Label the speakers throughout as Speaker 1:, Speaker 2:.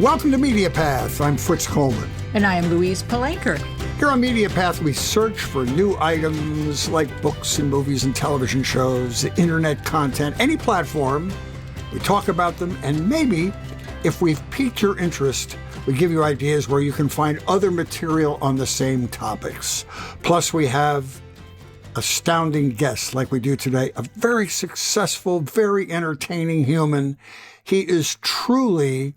Speaker 1: Welcome to Media Path. I'm Fritz Coleman.
Speaker 2: And I am Louise Palanker.
Speaker 1: Here on Media Path, we search for new items like books and movies and television shows, internet content, any platform. We talk about them, and maybe, if we've piqued your interest, we give you ideas where you can find other material on the same topics. Plus, we have astounding guests like we do today, a very successful, very entertaining human. He is truly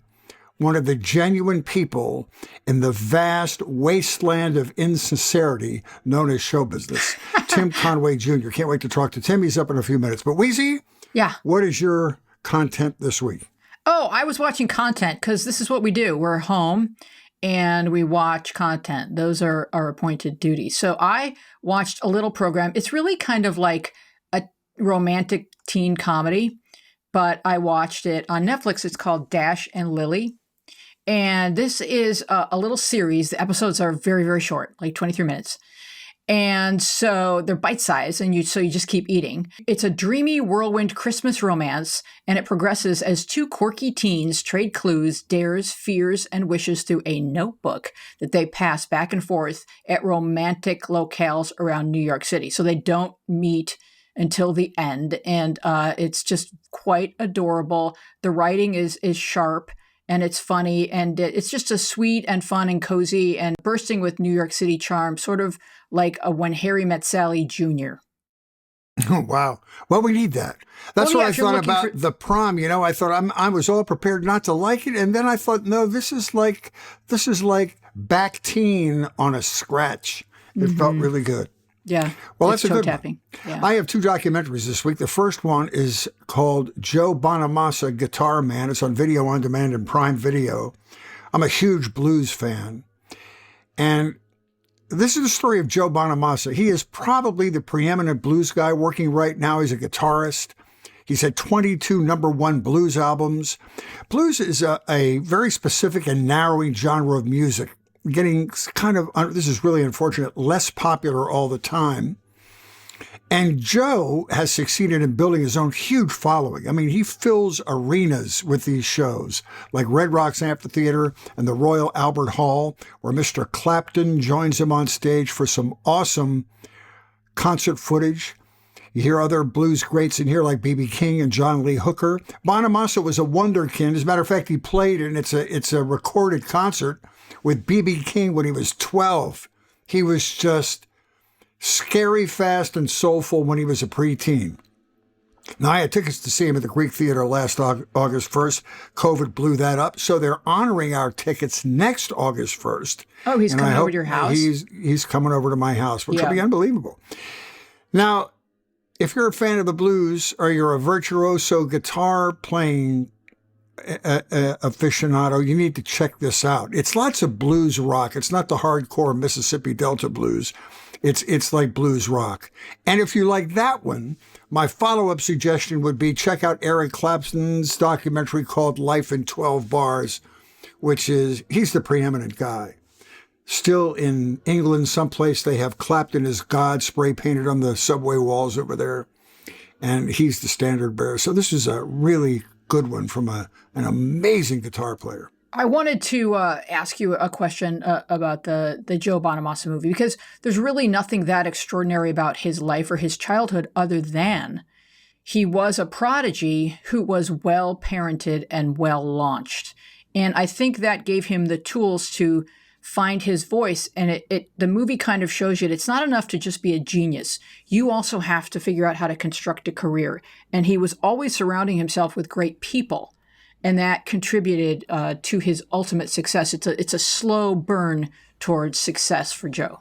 Speaker 1: one of the genuine people in the vast wasteland of insincerity known as show business. Tim Conway Jr. Can't wait to talk to Tim. He's up in a few minutes. But Weezy,
Speaker 2: yeah,
Speaker 1: what is your content this week?
Speaker 2: Oh, I was watching content because this is what we do. We're home and we watch content. Those are our appointed duties. So I watched a little program. It's really kind of like a romantic teen comedy, but I watched it on Netflix. It's called Dash and Lily. And this is a little series. The episodes are very, very short, like 23 minutes. And so they're bite-sized, and you just keep eating. It's a dreamy whirlwind Christmas romance, and it progresses as two quirky teens trade clues, dares, fears, and wishes through a notebook that they pass back and forth at romantic locales around New York City. So they don't meet until the end, and it's just quite adorable. The writing is sharp. And it's funny, and it's just a sweet and fun and cozy and bursting with New York City charm, sort of like a When Harry Met Sally Jr.
Speaker 1: Oh, wow. Well, we need that. That's what I thought about The Prom. You know, I thought I was all prepared not to like it. And then I thought, no, this is like back teen on a scratch. It felt really good.
Speaker 2: Yeah.
Speaker 1: Well, that's a good
Speaker 2: tapping.
Speaker 1: One. Yeah. I have two documentaries this week. The first one is called Joe Bonamassa, Guitar Man. It's on video on demand and Prime Video. I'm a huge blues fan. And this is the story of Joe Bonamassa. He is probably the preeminent blues guy working right now. He's a guitarist. He's had 22 number one blues albums. Blues is a very specific and narrowing genre of music, getting kind of, this is really unfortunate, less popular all the time. And Joe has succeeded in building his own huge following. I mean, he fills arenas with these shows, like Red Rocks Amphitheater and the Royal Albert Hall, where Mr. Clapton joins him on stage for some awesome concert footage. You hear other blues greats in here like B.B. King and John Lee Hooker. Bonamassa was a wonderkind. As a matter of fact, he played, and it's a recorded concert with B.B. King when he was 12. He was just scary, fast, and soulful when he was a preteen. Now, I had tickets to see him at the Greek Theater last August 1st. COVID blew that up. So they're honoring our tickets next August 1st.
Speaker 2: Oh, he's coming over to your house?
Speaker 1: He's coming over to my house, which will be unbelievable. Now, if you're a fan of the blues or you're a virtuoso guitar playing aficionado, you need to check this out. It's lots of blues rock. It's not the hardcore Mississippi Delta blues. It's like blues rock. And if you like that one, my follow-up suggestion would be check out Eric Clapton's documentary called Life in 12 Bars, which is, he's the preeminent guy. Still in England, someplace, they have Clapton as God spray painted on the subway walls over there. And he's the standard bearer. So this is a really good one from an amazing guitar player.
Speaker 2: I wanted to ask you a question about the Joe Bonamassa movie, because there's really nothing that extraordinary about his life or his childhood other than he was a prodigy who was well parented and well launched. And I think that gave him the tools to find his voice. And the movie kind of shows you that it's not enough to just be a genius. You also have to figure out how to construct a career. And he was always surrounding himself with great people. And that contributed to his ultimate success. It's a slow burn towards success for Joe.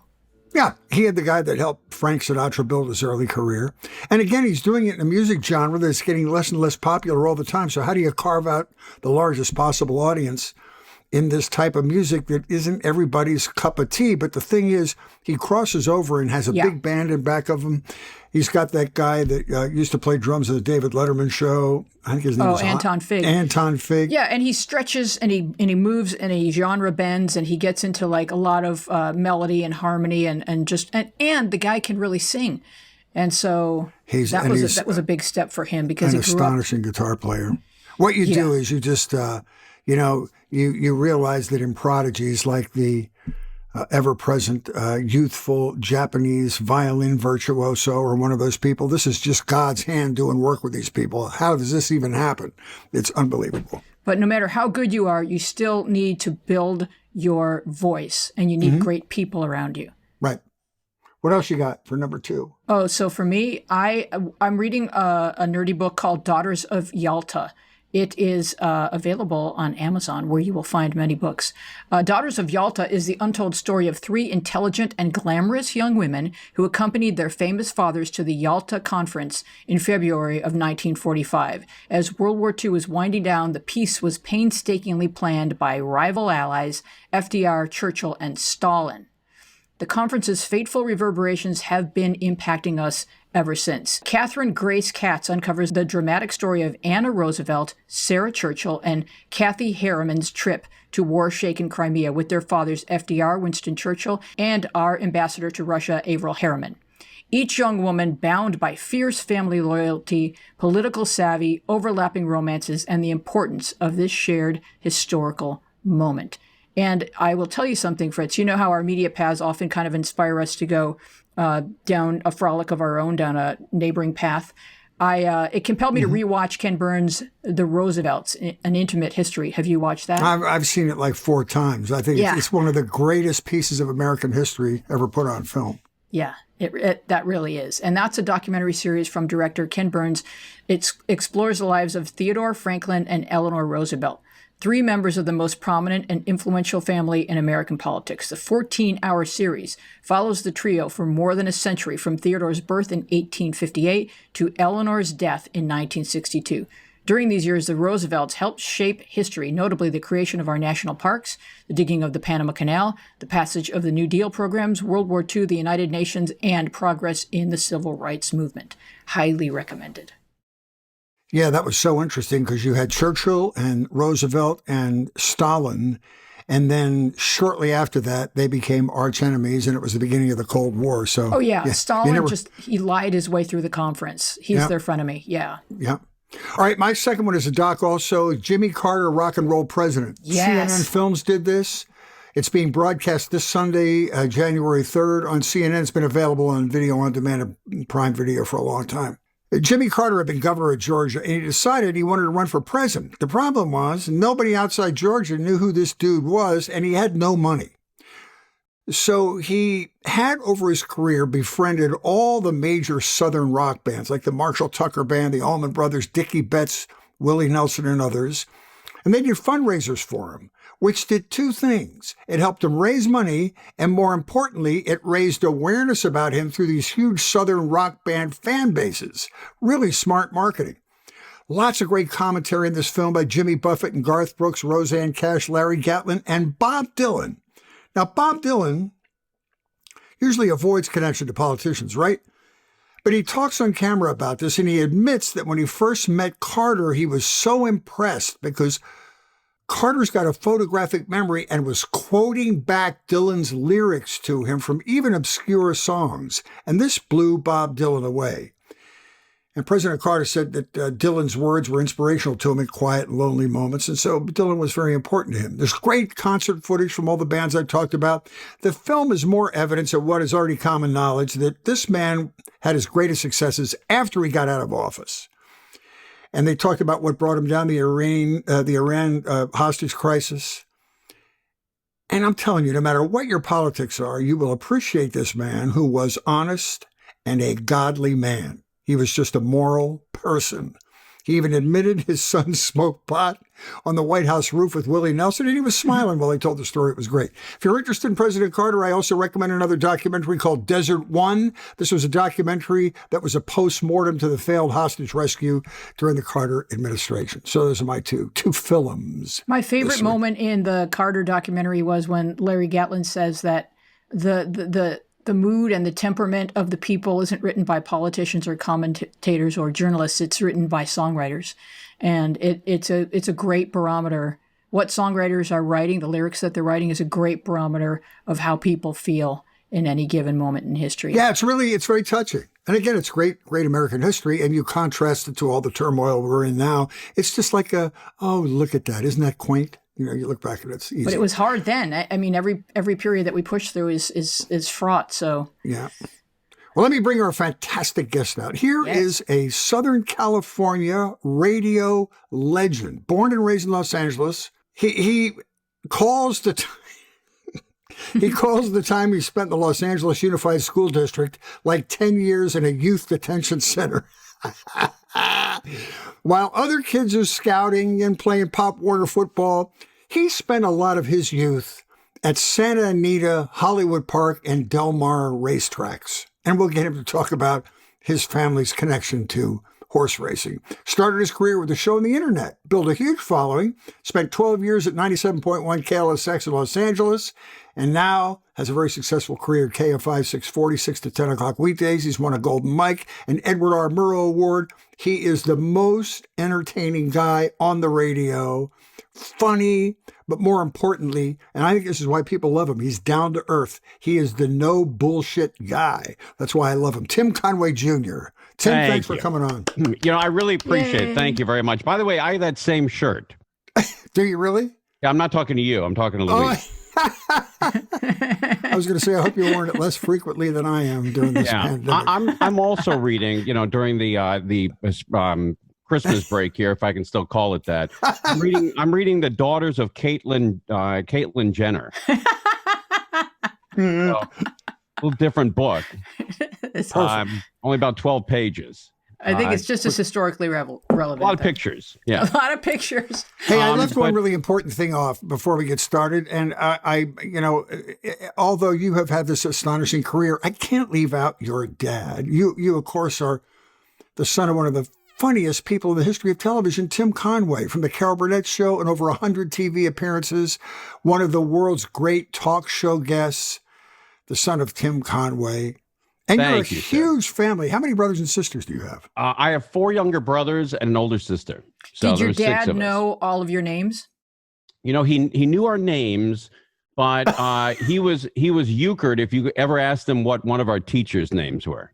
Speaker 1: Yeah, he had the guy that helped Frank Sinatra build his early career. And again, he's doing it in a music genre that's getting less and less popular all the time. So how do you carve out the largest possible audience in this type of music that isn't everybody's cup of tea? But the thing is, he crosses over and has a big band in back of him. He's got that guy that used to play drums at the David Letterman show. I think his name is
Speaker 2: Anton Fig.
Speaker 1: Anton Fig.
Speaker 2: Yeah, and he stretches and he moves and he genre bends and he gets into like a lot of melody and harmony and the guy can really sing. And so that was a big step for him because
Speaker 1: an astonishing guitar player. What you do is you just you realize that in prodigies like the ever-present youthful Japanese violin virtuoso or one of those people, this is just God's hand doing work with these people. How does this even happen? It's unbelievable.
Speaker 2: But no matter how good you are, you still need to build your voice, and you need great people around you.
Speaker 1: Right. What else you got for number 2?
Speaker 2: Oh, so for me, I'm reading a nerdy book called Daughters of Yalta. It is available on Amazon, where you will find many books. Daughters of Yalta is the untold story of 3 intelligent and glamorous young women who accompanied their famous fathers to the Yalta Conference in February of 1945. As World War II was winding down, the peace was painstakingly planned by rival allies FDR, Churchill, and Stalin. The conference's fateful reverberations have been impacting us ever since. Catherine Grace Katz uncovers the dramatic story of Anna Roosevelt, Sarah Churchill, and Kathy Harriman's trip to war-shaken Crimea with their fathers FDR, Winston Churchill, and our ambassador to Russia, Averell Harriman. Each young woman bound by fierce family loyalty, political savvy, overlapping romances, and the importance of this shared historical moment. And I will tell you something, Fritz. You know how our media paths often kind of inspire us to go down a frolic of our own, down a neighboring path. It compelled me to rewatch Ken Burns' The Roosevelts, An Intimate History. Have you watched that?
Speaker 1: I've seen it like 4 times. I think it's one of the greatest pieces of American history ever put on film.
Speaker 2: Yeah, that really is. And that's a documentary series from director Ken Burns. It explores the lives of Theodore, Franklin, and Eleanor Roosevelt, 3 members of the most prominent and influential family in American politics. The 14-hour series follows the trio for more than a century, from Theodore's birth in 1858 to Eleanor's death in 1962. During these years, the Roosevelts helped shape history, notably the creation of our national parks, the digging of the Panama Canal, the passage of the New Deal programs, World War II, the United Nations, and progress in the civil rights movement. Highly recommended.
Speaker 1: Yeah, that was so interesting because you had Churchill and Roosevelt and Stalin, and then shortly after that, they became arch enemies, and it was the beginning of the Cold War. So,
Speaker 2: Stalin he lied his way through the conference. He's their frenemy. Yeah.
Speaker 1: Yeah. All right, my second one is a doc also, Jimmy Carter, Rock and Roll President.
Speaker 2: Yes.
Speaker 1: CNN Films did this. It's being broadcast this Sunday, January 3rd on CNN. It's been available on video on demand and Prime Video for a long time. Jimmy Carter had been governor of Georgia, and he decided he wanted to run for president. The problem was nobody outside Georgia knew who this dude was, and he had no money. So he had, over his career, befriended all the major Southern rock bands, like the Marshall Tucker Band, the Allman Brothers, Dickie Betts, Willie Nelson, and others. And they did fundraisers for him, which did 2 things. It helped him raise money, and more importantly, it raised awareness about him through these huge Southern rock band fan bases. Really smart marketing. Lots of great commentary in this film by Jimmy Buffett and Garth Brooks, Roseanne Cash, Larry Gatlin, and Bob Dylan. Now, Bob Dylan usually avoids connection to politicians, right? But he talks on camera about this, and he admits that when he first met Carter, he was so impressed because Carter's got a photographic memory and was quoting back Dylan's lyrics to him from even obscure songs. And this blew Bob Dylan away. And President Carter said that Dylan's words were inspirational to him in quiet and lonely moments. And so Dylan was very important to him. There's great concert footage from all the bands I talked about. The film is more evidence of what is already common knowledge, that this man had his greatest successes after he got out of office. And they talked about what brought him down, the Iran hostage crisis. And I'm telling you, no matter what your politics are, you will appreciate this man who was honest and a godly man. He was just a moral person. He even admitted his son smoked pot on the White House roof with Willie Nelson, and he was smiling while he told the story. It was great. If you're interested in President Carter, I also recommend another documentary called Desert One. This was a documentary that was a post-mortem to the failed hostage rescue during the Carter administration. So those are my two films.
Speaker 2: My favorite moment in the Carter documentary was when Larry Gatlin says that the mood and the temperament of the people isn't written by politicians or commentators or journalists. It's written by songwriters. And it's a great barometer. What songwriters are writing, the lyrics that they're writing, is a great barometer of how people feel in any given moment in history.
Speaker 1: Yeah, it's very touching. And again, it's great American history. And you contrast it to all the turmoil we're in now. It's just like oh, look at that. Isn't that quaint? You look back and it's easy.
Speaker 2: But it was hard then. I mean, every period that we push through is fraught. So
Speaker 1: yeah. Well, let me bring our fantastic guest out. Here is a Southern California radio legend, born and raised in Los Angeles. He calls the time he spent in the Los Angeles Unified School District like 10 years in a youth detention center. While other kids are scouting and playing Pop Warner football, he spent a lot of his youth at Santa Anita, Hollywood Park, and Del Mar racetracks. And we'll get him to talk about his family's connection to horse racing. Started his career with a show on the internet, built a huge following, spent 12 years at 97.1 KLSX in Los Angeles, and now has a very successful career at KFI 640, 6 to 10 o'clock weekdays. He's won a Golden Mike, an Edward R. Murrow Award. He is the most entertaining guy on the radio, funny, but more importantly, and I think this is why people love him, he's down to earth. He is the no bullshit guy. That's why I love him. Tim Conway Jr. Tim, thanks for coming on.
Speaker 3: I really appreciate it. Thank you very much. By the way, I have that same shirt.
Speaker 1: Do you really?
Speaker 3: Yeah, I'm not talking to you. I'm talking to Louise.
Speaker 1: I was going to say, I hope you're wearing it less frequently than I am during this pandemic.
Speaker 3: I'm also reading, during the Christmas break here, if I can still call it that. I'm reading The Daughters of Caitlyn Jenner. So, a little different book. Only about 12 pages.
Speaker 2: I think it's just as historically relevant.
Speaker 3: A lot of pictures. Yeah.
Speaker 2: A lot of pictures.
Speaker 1: Hey, I left one really important thing off before we get started. And although you have had this astonishing career, I can't leave out your dad. You of course, are the son of one of the funniest people in the history of television, Tim Conway, from the Carol Burnett Show and over 100 TV appearances, one of the world's great talk show guests, the son of Tim Conway. And you're a huge family. How many brothers and sisters do you have?
Speaker 3: I have 4 younger brothers and an older sister. So
Speaker 2: did your dad know all of your names?
Speaker 3: He knew our names, but he was euchred if you ever asked him what one of our teachers' names were.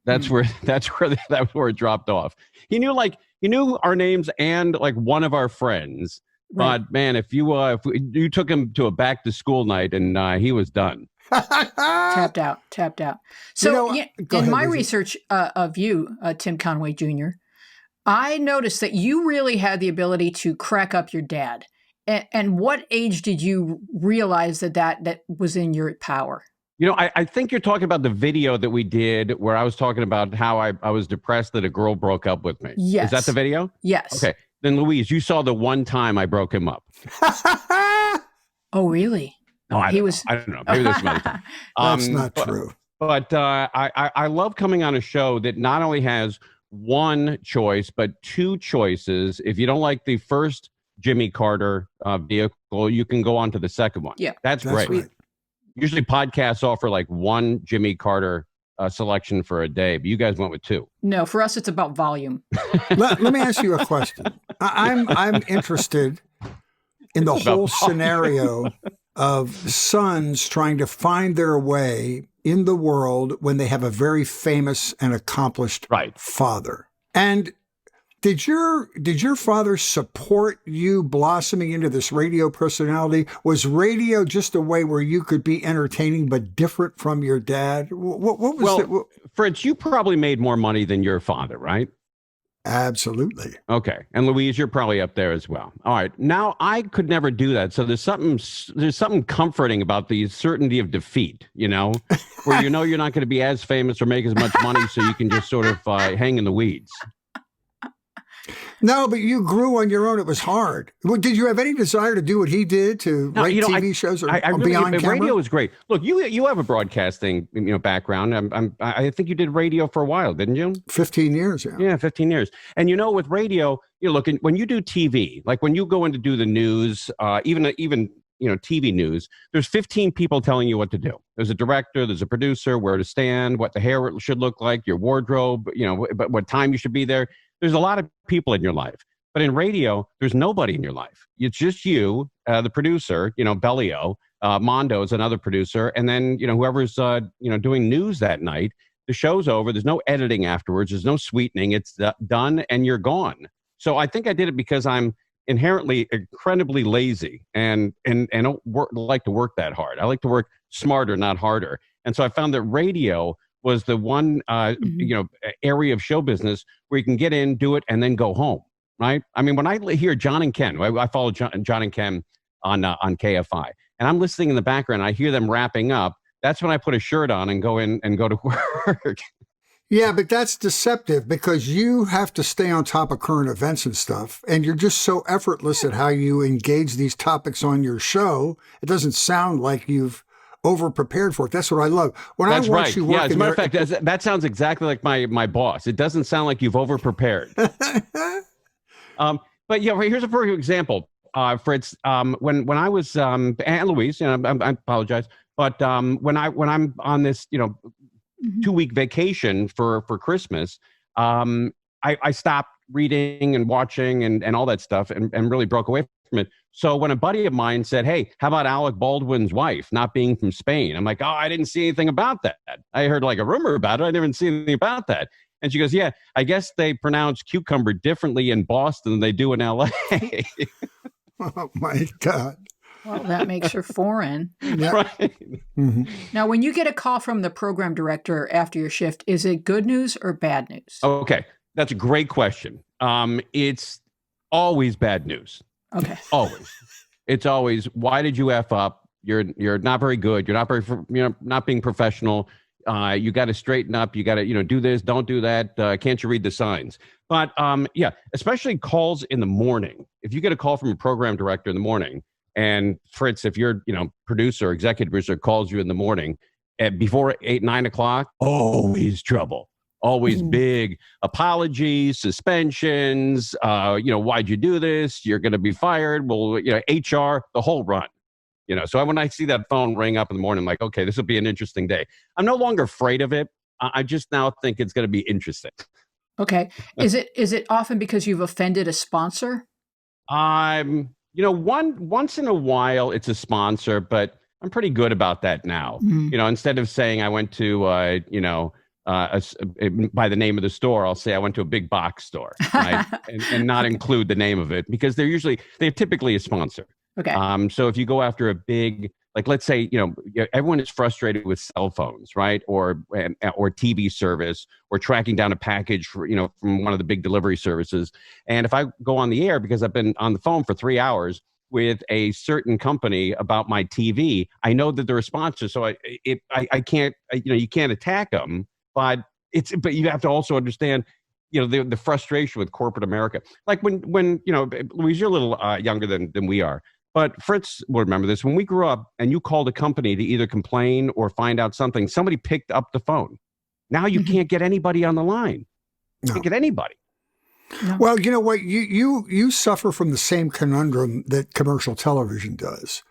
Speaker 3: That's where it dropped off. He knew our names and like one of our friends. Right. But man, if you took him to a back to school night and he was done.
Speaker 2: Tapped out. So in my research of you, Tim Conway Jr., I noticed that you really had the ability to crack up your dad. And what age did you realize that was in your power?
Speaker 3: I think you're talking about the video that we did where I was talking about how I was depressed that a girl broke up with me.
Speaker 2: Yes.
Speaker 3: Is that the video?
Speaker 2: Yes.
Speaker 3: Okay. Then Louise, you saw the one time I broke him up.
Speaker 2: Oh, really?
Speaker 3: No, I don't know. Maybe there's some other time.
Speaker 1: That's not true.
Speaker 3: But I love coming on a show that not only has one choice, but 2 choices. If you don't like the first Jimmy Carter vehicle, you can go on to the second one.
Speaker 2: Yeah.
Speaker 3: That's great.
Speaker 1: Right.
Speaker 3: Usually podcasts offer like 1 Jimmy Carter selection for a day, but you guys went with 2.
Speaker 2: No, for us, it's about volume.
Speaker 1: Let me ask you a question. I'm interested in the whole scenario of sons trying to find their way in the world when they have a very famous and accomplished father. And did your father support you blossoming into this radio personality? Was radio just a way where you could be entertaining but different from your dad? What was it?
Speaker 3: Fritz, you probably made more money than your father, right?
Speaker 1: Absolutely.
Speaker 3: Okay. And Louise, you're probably up there as well. All right. Now, I could never do that. So there's something comforting about the certainty of defeat, where you're not going to be as famous or make as much money, so you can just sort of hang in the weeds.
Speaker 1: No, but you grew on your own. It was hard. Did you have any desire to do what he did, to write TV shows or beyond camera?
Speaker 3: Radio was great. Look, you have a broadcasting background. I think you did radio for a while, didn't you?
Speaker 1: 15 years, yeah.
Speaker 3: Yeah, 15 years. And with radio, when you do TV, like when you go in to do the news, even TV news, there's 15 people telling you what to do. There's a director, there's a producer, where to stand, what the hair should look like, your wardrobe, but what time you should be there. There's a lot of people in your life. But in radio, there's nobody in your life. It's just you, the producer, Bellio, Mondo is another producer, and then, whoever's, doing news that night. The show's over. There's no editing afterwards. There's no sweetening. It's done, and you're gone. So I think I did it because I'm inherently incredibly lazy and don't like to work that hard. I like to work smarter, not harder. And so I found that radio was the one area of show business where you can get in, do it, and then go home. Right? I mean, when I hear John and Ken, I follow John and Ken on KFI, and I'm listening in the background. I hear them wrapping up. That's when I put a shirt on and go to work.
Speaker 1: Yeah, but that's deceptive because you have to stay on top of current events and stuff. And you're just so effortless at how you engage these topics on your show. It doesn't sound like you've over-prepared for it. That's what I love. When
Speaker 3: That's
Speaker 1: I watch
Speaker 3: right.
Speaker 1: you work
Speaker 3: yeah, as a matter of fact, that sounds exactly like my boss. It doesn't sound like you've over-prepared. But yeah, here's a perfect example, Fritz. When I was and Louise, I apologize, but when I'm on this 2-week vacation for Christmas, I stopped reading and watching and all that stuff and really broke away from it. So when a buddy of mine said, "Hey, how about Alec Baldwin's wife not being from Spain?" I'm like, "Oh, I didn't see anything about that. I heard like a rumor about it. I didn't see anything about that." And she goes, "Yeah, I guess they pronounce cucumber differently in Boston than they do in LA."
Speaker 1: Oh my God.
Speaker 2: Well, that makes her foreign.
Speaker 1: Yeah.
Speaker 3: Right.
Speaker 1: Mm-hmm.
Speaker 2: Now, when you get a call from the program director after your shift, is it good news or bad news?
Speaker 3: Okay, that's a great question. It's always bad news.
Speaker 2: Okay.
Speaker 3: Always. It's always, why did you F up? You're not very good. You're not being professional. You got to straighten up. You got to, do this, don't do that. Can't you read the signs? But especially calls in the morning. If you get a call from a program director in the morning, and Fritz, if your, producer, executive producer calls you in the morning before 8, 9 o'clock, always trouble. Always big apologies, suspensions. Why'd you do this? You're going to be fired. Well, HR, the whole run. So when I see that phone ring up in the morning, I'm like, okay, this will be an interesting day. I'm no longer afraid of it. I just now think it's going to be interesting.
Speaker 2: Okay. Is it often because you've offended a sponsor?
Speaker 3: Once in a while it's a sponsor, but I'm pretty good about that now. Instead of saying I went to, by the name of the store, I'll say I went to a big box store, right? and not include the name of it because they're typically a sponsor.
Speaker 2: Okay.
Speaker 3: So if you go after a big, like, let's say, everyone is frustrated with cell phones, right? Or TV service or tracking down a package from one of the big delivery services. And if I go on the air because I've been on the phone for 3 hours with a certain company about my TV, I know that they're a sponsor. So I can't, you can't attack them, but you have to also understand, the frustration with corporate America. Like when Louise, you're a little younger than we are. But Fritz will remember this. When we grew up and you called a company to either complain or find out something, somebody picked up the phone. Now you can't get anybody on the line. You can't get anybody.
Speaker 2: No.
Speaker 1: Well, you know what? You suffer from the same conundrum that commercial television does.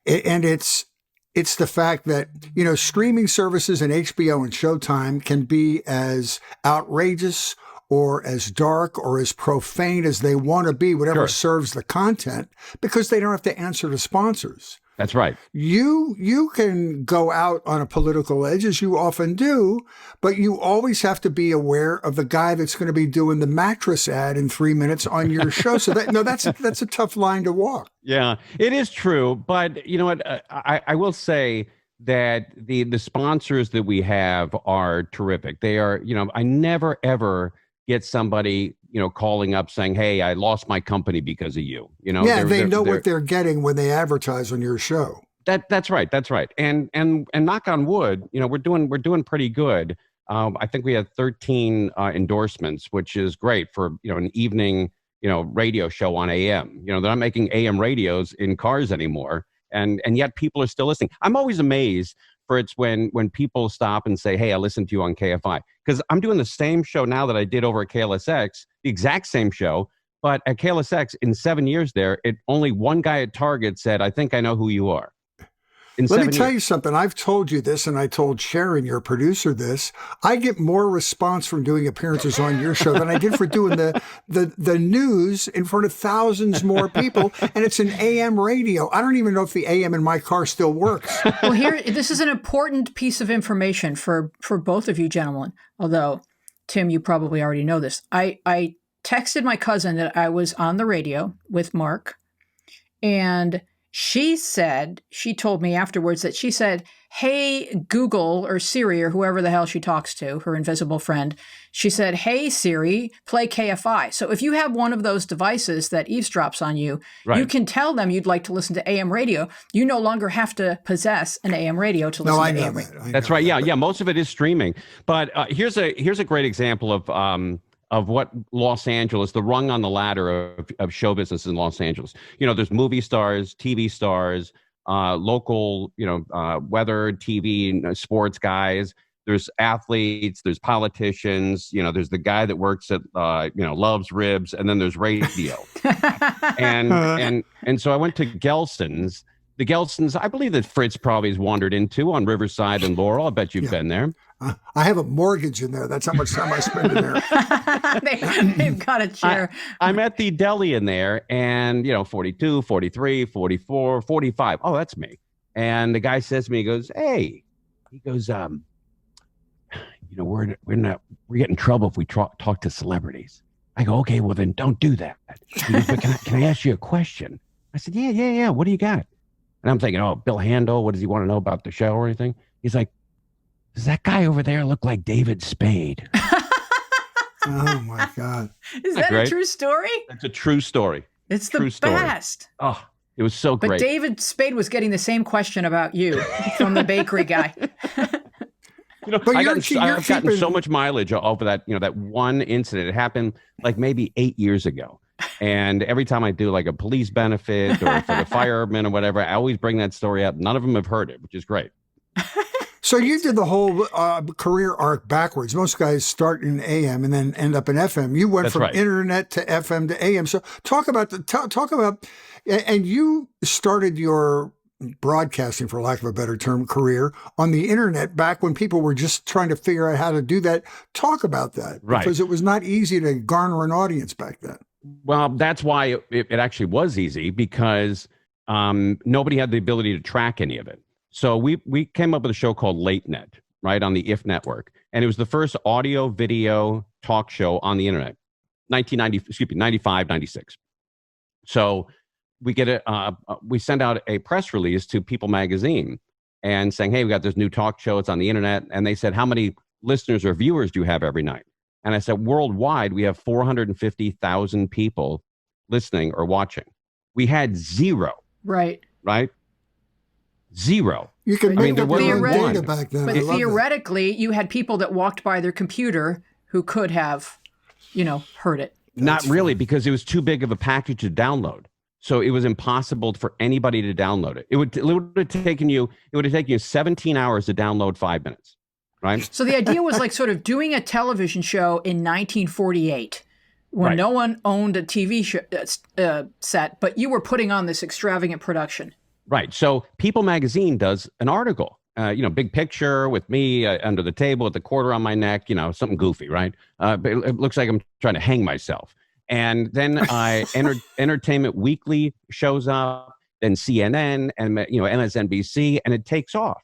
Speaker 1: And it's the fact that, streaming services and HBO and Showtime can be as outrageous or as dark or as profane as they want to be, whatever serves the content, because they don't have to answer to sponsors.
Speaker 3: That's right.
Speaker 1: You can go out on a political edge, as you often do, but you always have to be aware of the guy that's going to be doing the mattress ad in 3 minutes on your show. So that's a tough line to walk.
Speaker 3: Yeah, it is true. But you know what? I will say that the sponsors that we have are terrific. They are, I never, ever get somebody, calling up saying, "Hey, I lost my company because of you."
Speaker 1: Yeah, they know what they're getting when they advertise on your show.
Speaker 3: That's right. That's right. And knock on wood, we're doing pretty good. I think we had 13 endorsements, which is great for an evening radio show on AM. They're not making AM radios in cars anymore, and yet people are still listening. I'm always amazed. Fritz, when people stop and say, "Hey, I listened to you on KFI," because I'm doing the same show now that I did over at KLSX, the exact same show, but at KLSX in 7 years there, only one guy at Target said, "I think I know who you are."
Speaker 1: Let me tell you something. I've told you this, and I told Sharon, your producer, this. I get more response from doing appearances on your show than I did for doing the news in front of thousands more people, and it's an AM radio. I don't even know if the AM in my car still works.
Speaker 2: Well, this is an important piece of information for both of you gentlemen, although, Tim, you probably already know this. I texted my cousin that I was on the radio with Mark, and she told me afterwards that she said, hey, Google or Siri or whoever the hell she talks to, her invisible friend, she said, hey, Siri, play KFI. So if you have one of those devices that eavesdrops on you,
Speaker 3: Right.
Speaker 2: you can tell them you'd like to listen to AM radio. You no longer have to possess an AM radio to listen
Speaker 1: No, I
Speaker 2: to
Speaker 1: know
Speaker 2: AM
Speaker 1: that.
Speaker 2: radio.
Speaker 1: I
Speaker 3: That's
Speaker 1: know
Speaker 3: right.
Speaker 1: that.
Speaker 3: Yeah. Most of it is streaming. But here's a great example of what Los Angeles, the rung on the ladder of show business in Los Angeles. There's movie stars, TV stars, local, weather, TV, sports guys. There's athletes, there's politicians, there's the guy that works at, Love's Ribs, and then there's radio. and so I went to Gelson's. The Gelson's, I believe that Fritz probably has wandered into on Riverside and Laurel. I bet you've been there.
Speaker 1: I have a mortgage in there. That's how much time I spend in there.
Speaker 2: They've got a chair.
Speaker 3: I'm at the deli in there, and 42, 43, 44, 45. Oh, that's me. And the guy says to me, he goes, hey, we're getting in trouble if we talk to celebrities. I go, okay, well then don't do that. He goes, but can I ask you a question? I said, yeah. What do you got? And I'm thinking, oh, Bill Handel, what does he want to know about the show or anything? He's like, does that guy over there look like David Spade?
Speaker 1: Oh my God.
Speaker 2: Is that
Speaker 3: great?
Speaker 2: a true story?
Speaker 3: That's a true story.
Speaker 2: It's the
Speaker 3: True story.
Speaker 2: best.
Speaker 3: Oh, it was so
Speaker 2: But
Speaker 3: great.
Speaker 2: David Spade was getting the same question about you from the bakery guy.
Speaker 1: But
Speaker 3: I've
Speaker 1: you're
Speaker 3: gotten
Speaker 1: keeping-
Speaker 3: so much mileage over that, that one incident. It happened like maybe 8 years ago. And every time I do like a police benefit or for the firemen or whatever, I always bring that story up. None of them have heard it, which is great.
Speaker 1: So you did the whole career arc backwards. Most guys start in AM and then end up in FM. You went
Speaker 3: That's
Speaker 1: from
Speaker 3: right.
Speaker 1: internet to FM to AM. So talk about, and you started your broadcasting, for lack of a better term, career on the internet back when people were just trying to figure out how to do that. Talk about that.
Speaker 3: Right.
Speaker 1: Because it was not easy to garner an audience back then.
Speaker 3: Well, that's why it actually was easy, because nobody had the ability to track any of it. So we came up with a show called Late Net, right, on the IF network. And it was the first audio video talk show on the internet, 95, 96. So we send out a press release to People Magazine and saying, hey, we got this new talk show. It's on the internet. And they said, how many listeners or viewers do you have every night? And I said, worldwide, we have 450,000 people listening or watching. We had zero,
Speaker 2: Right.
Speaker 3: right? Zero.
Speaker 1: You can make
Speaker 3: there
Speaker 1: up your own
Speaker 3: wasn't
Speaker 1: data
Speaker 3: one.
Speaker 1: back then.
Speaker 2: But
Speaker 1: I love that.
Speaker 2: theoretically, you had people that walked by their computer who could have, heard it.
Speaker 3: Not really, because it was too big of a package to download. So it was impossible for anybody to download it. It would have taken you 17 hours to download 5 minutes, right?
Speaker 2: So the idea was like sort of doing a television show in 1948 when
Speaker 3: Right.
Speaker 2: no one owned a TV set, but you were putting on this extravagant production.
Speaker 3: Right. So People Magazine does an article, big picture with me under the table with the quarter on my neck, something goofy, right? But it looks like I'm trying to hang myself. And then Entertainment Weekly shows up, then CNN and, MSNBC, and it takes off.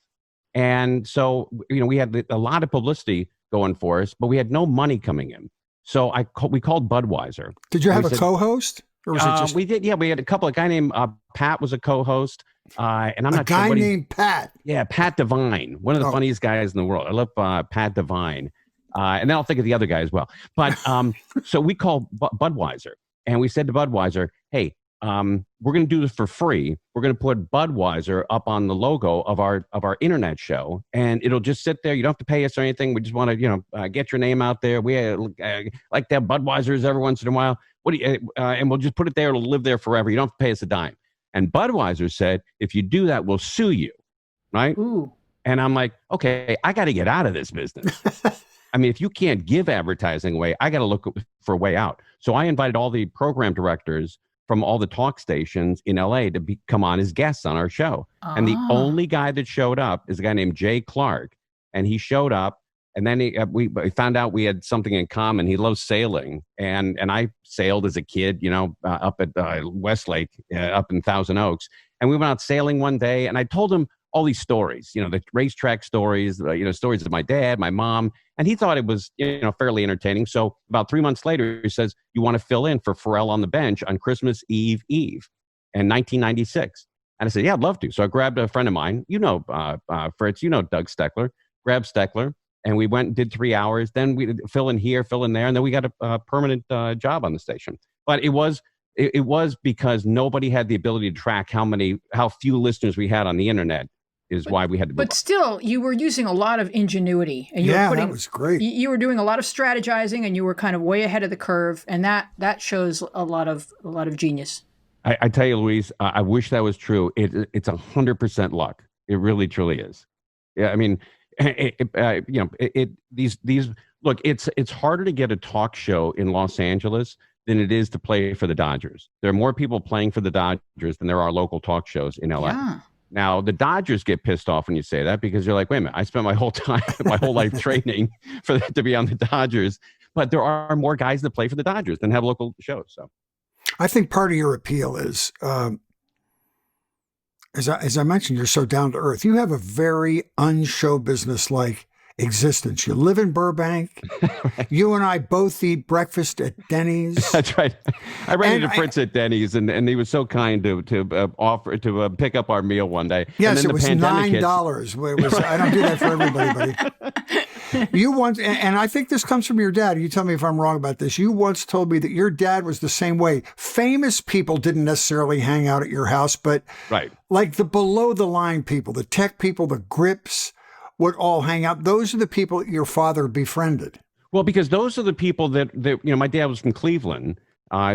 Speaker 3: And so, we had a lot of publicity going for us, but we had no money coming in. So we called Budweiser.
Speaker 1: Did you have
Speaker 3: We
Speaker 1: a
Speaker 3: said-
Speaker 1: co-host? Or was it just
Speaker 3: We did. Yeah, we had a couple. A guy named Pat was a co-host. And I'm
Speaker 1: a
Speaker 3: not sure
Speaker 1: guy
Speaker 3: what he-
Speaker 1: named Pat?
Speaker 3: Yeah, Pat Devine, one of the
Speaker 1: Oh.
Speaker 3: funniest guys in the world. I love Pat Devine. And then I'll think of the other guy as well. But so we called Budweiser, and we said to Budweiser, hey, we're going to do this for free. We're going to put Budweiser up on the logo of our internet show, and it'll just sit there. You don't have to pay us or anything. We just want to, get your name out there. We like to have Budweisers every once in a while. And we'll just put it there. It'll live there forever. You don't have to pay us a dime. And Budweiser said, if you do that, we'll sue you, right?
Speaker 2: Ooh.
Speaker 3: And I'm like, okay, I got to get out of this business. I mean, if you can't give advertising away, I got to look for a way out. So I invited all the program directors from all the talk stations in LA to come on as guests on our show. And the only guy that showed up is a guy named Jay Clark. And he showed up, and then we found out we had something in common. He loves sailing. And I sailed as a kid, up at Westlake, up in Thousand Oaks. And we went out sailing one day, and I told him all these stories, the racetrack stories, stories of my dad, my mom. And he thought it was, fairly entertaining. So about 3 months later, he says, you want to fill in for Pharrell on the bench on Christmas Eve in 1996. And I said, yeah, I'd love to. So I grabbed a friend of mine, Fritz, Doug Steckler, grabbed Steckler. And we went and did 3 hours. Then we fill in here, fill in there. And then we got a permanent job on the station. But it was because nobody had the ability to track how few listeners we had on the internet is why we had to.
Speaker 2: But still, you were using a lot of ingenuity, and
Speaker 1: that was great.
Speaker 2: You were doing a lot of strategizing, and you were kind of way ahead of the curve, and that shows a lot of genius.
Speaker 3: I tell you, Louise, I wish that was true. It's 100% luck. It really, truly is. Yeah, I mean, look. It's harder to get a talk show in Los Angeles than it is to play for the Dodgers. There are more people playing for the Dodgers than there are local talk shows in LA.
Speaker 2: Yeah.
Speaker 3: Now, the Dodgers get pissed off when you say that because you're like, wait a minute, I spent my whole life training for that to be on the Dodgers. But there are more guys that play for the Dodgers than have local shows. So
Speaker 1: I think part of your appeal is, as I mentioned, you're so down to earth. You have a very unshow business-like existence. You live in Burbank. Right. You and I both eat breakfast at Denny's.
Speaker 3: That's right. I ran into Fritz at Denny's, and he was so kind to offer to pick up our meal one day.
Speaker 1: Yes, it was $9. I don't do that for everybody, buddy. You once, and I think this comes from your dad. You tell me if I'm wrong about this. You once told me that your dad was the same way. Famous people didn't necessarily hang out at your house, but like the below the line people, the tech people, the grips, would all hang out. Those are the people that your father befriended.
Speaker 3: Well, because those are the people that my dad was from Cleveland.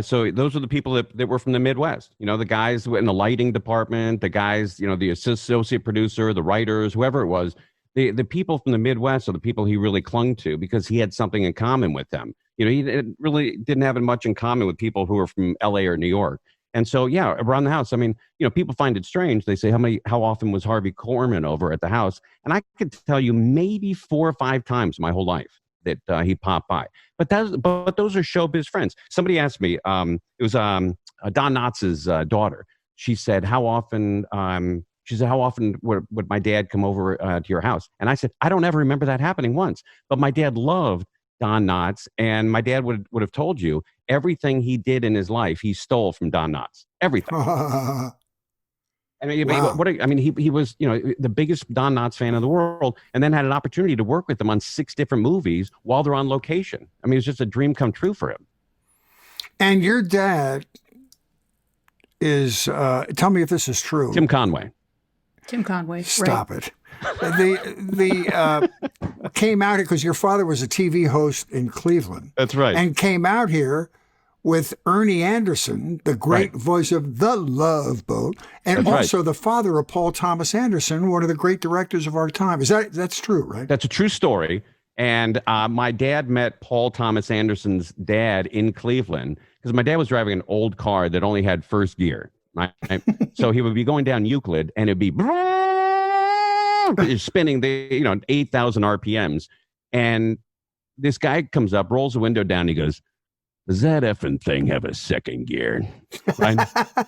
Speaker 3: So those are the people that were from the Midwest. The guys in the lighting department, the guys, the associate producer, the writers, whoever it was. The people from the Midwest are the people he really clung to because he had something in common with them. He really didn't have much in common with people who were from LA or New York. And so, yeah, around the house, I mean, people find it strange. They say, how often was Harvey Korman over at the house? And I could tell you maybe 4 or 5 times my whole life that he popped by. But those are showbiz friends. Somebody asked me, it was Don Knotts' daughter. She said, how often would my dad come over to your house? And I said, I don't ever remember that happening once. But my dad loved Don Knotts, and my dad would have told you everything he did in his life, he stole from Don Knotts. Everything.
Speaker 1: Wow.
Speaker 3: He was, the biggest Don Knotts fan in the world, and then had an opportunity to work with them on 6 different movies while they're on location. I mean, it was just a dream come true for him.
Speaker 1: And your dad is, tell me if this is true.
Speaker 3: Tim Conway.
Speaker 1: Stop it. The came out here because your father was a TV host in Cleveland.
Speaker 3: That's right.
Speaker 1: And came out here with Ernie Anderson, the great voice of The Love Boat, and also the father of Paul Thomas Anderson, one of the great directors of our time. That's true, right?
Speaker 3: That's a true story. And my dad met Paul Thomas Anderson's dad in Cleveland because my dad was driving an old car that only had first gear. Right? So he would be going down Euclid, and it'd be spinning the 8,000 RPMs, and this guy comes up, rolls the window down, he goes, does that effing thing have a second gear? Right?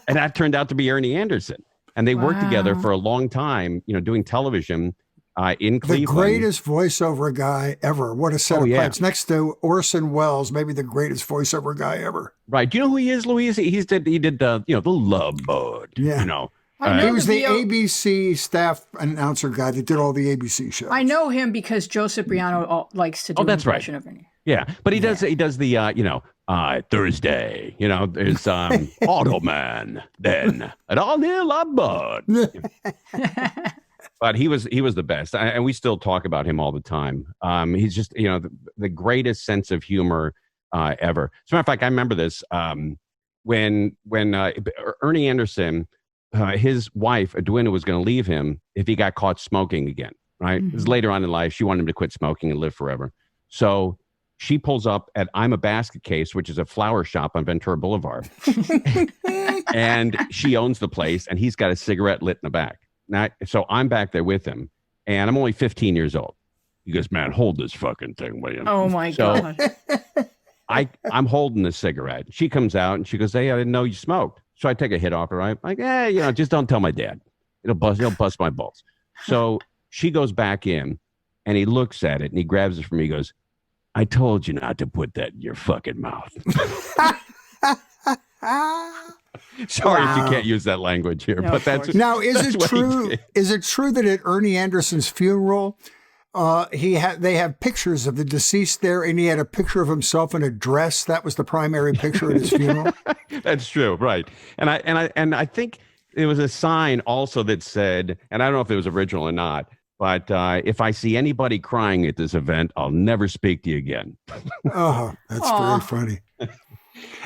Speaker 3: And that turned out to be Ernie Anderson, and they worked together for a long time, doing television in Cleveland.
Speaker 1: The greatest voiceover guy ever. What a set of pipes. Next to Orson Welles, maybe the greatest voiceover guy ever.
Speaker 3: Right. Do you know who he is, Louise? He did The Love Boat.
Speaker 1: Yeah. He was the ABC staff announcer guy that did all the ABC shows.
Speaker 2: I know him because Joe Cipriano likes to do an impression of Ernie.
Speaker 3: Yeah, but he does the Thursday. There's Automan, then an all new Love Boat. But he was the best, and we still talk about him all the time. He's just the greatest sense of humor ever. As a matter of fact, I remember this when Ernie Anderson. His wife, Edwina, was going to leave him if he got caught smoking again, right? Mm-hmm. This is later on in life. She wanted him to quit smoking and live forever. So she pulls up at I'm a Basket Case, which is a flower shop on Ventura Boulevard. And she owns the place, and he's got a cigarette lit in the back. So I'm back there with him, and I'm only 15 years old. He goes, man, hold this fucking thing, William.
Speaker 2: Oh, my God.
Speaker 3: I'm holding the cigarette. She comes out, and she goes, hey, I didn't know you smoked. So I take a hit off her. I'm like, just don't tell my dad. He'll bust my balls. So she goes back in and he looks at it and he grabs it from me. He goes, I told you not to put that in your fucking mouth. Sorry if you can't use that language here,
Speaker 2: No,
Speaker 3: but
Speaker 2: of
Speaker 3: that's
Speaker 2: course.
Speaker 1: Now, is
Speaker 3: that's
Speaker 1: it
Speaker 3: what he
Speaker 1: true?
Speaker 3: did.
Speaker 1: Is it true that at Ernie Anderson's funeral, they have pictures of the deceased there, and he had a picture of himself in a dress? That was the primary picture at his funeral.
Speaker 3: That's true, right? And I think there was a sign also that said, and I don't know if it was original or not, but if I see anybody crying at this event, I'll never speak to you again.
Speaker 1: Oh, that's
Speaker 2: Aw.
Speaker 1: very funny.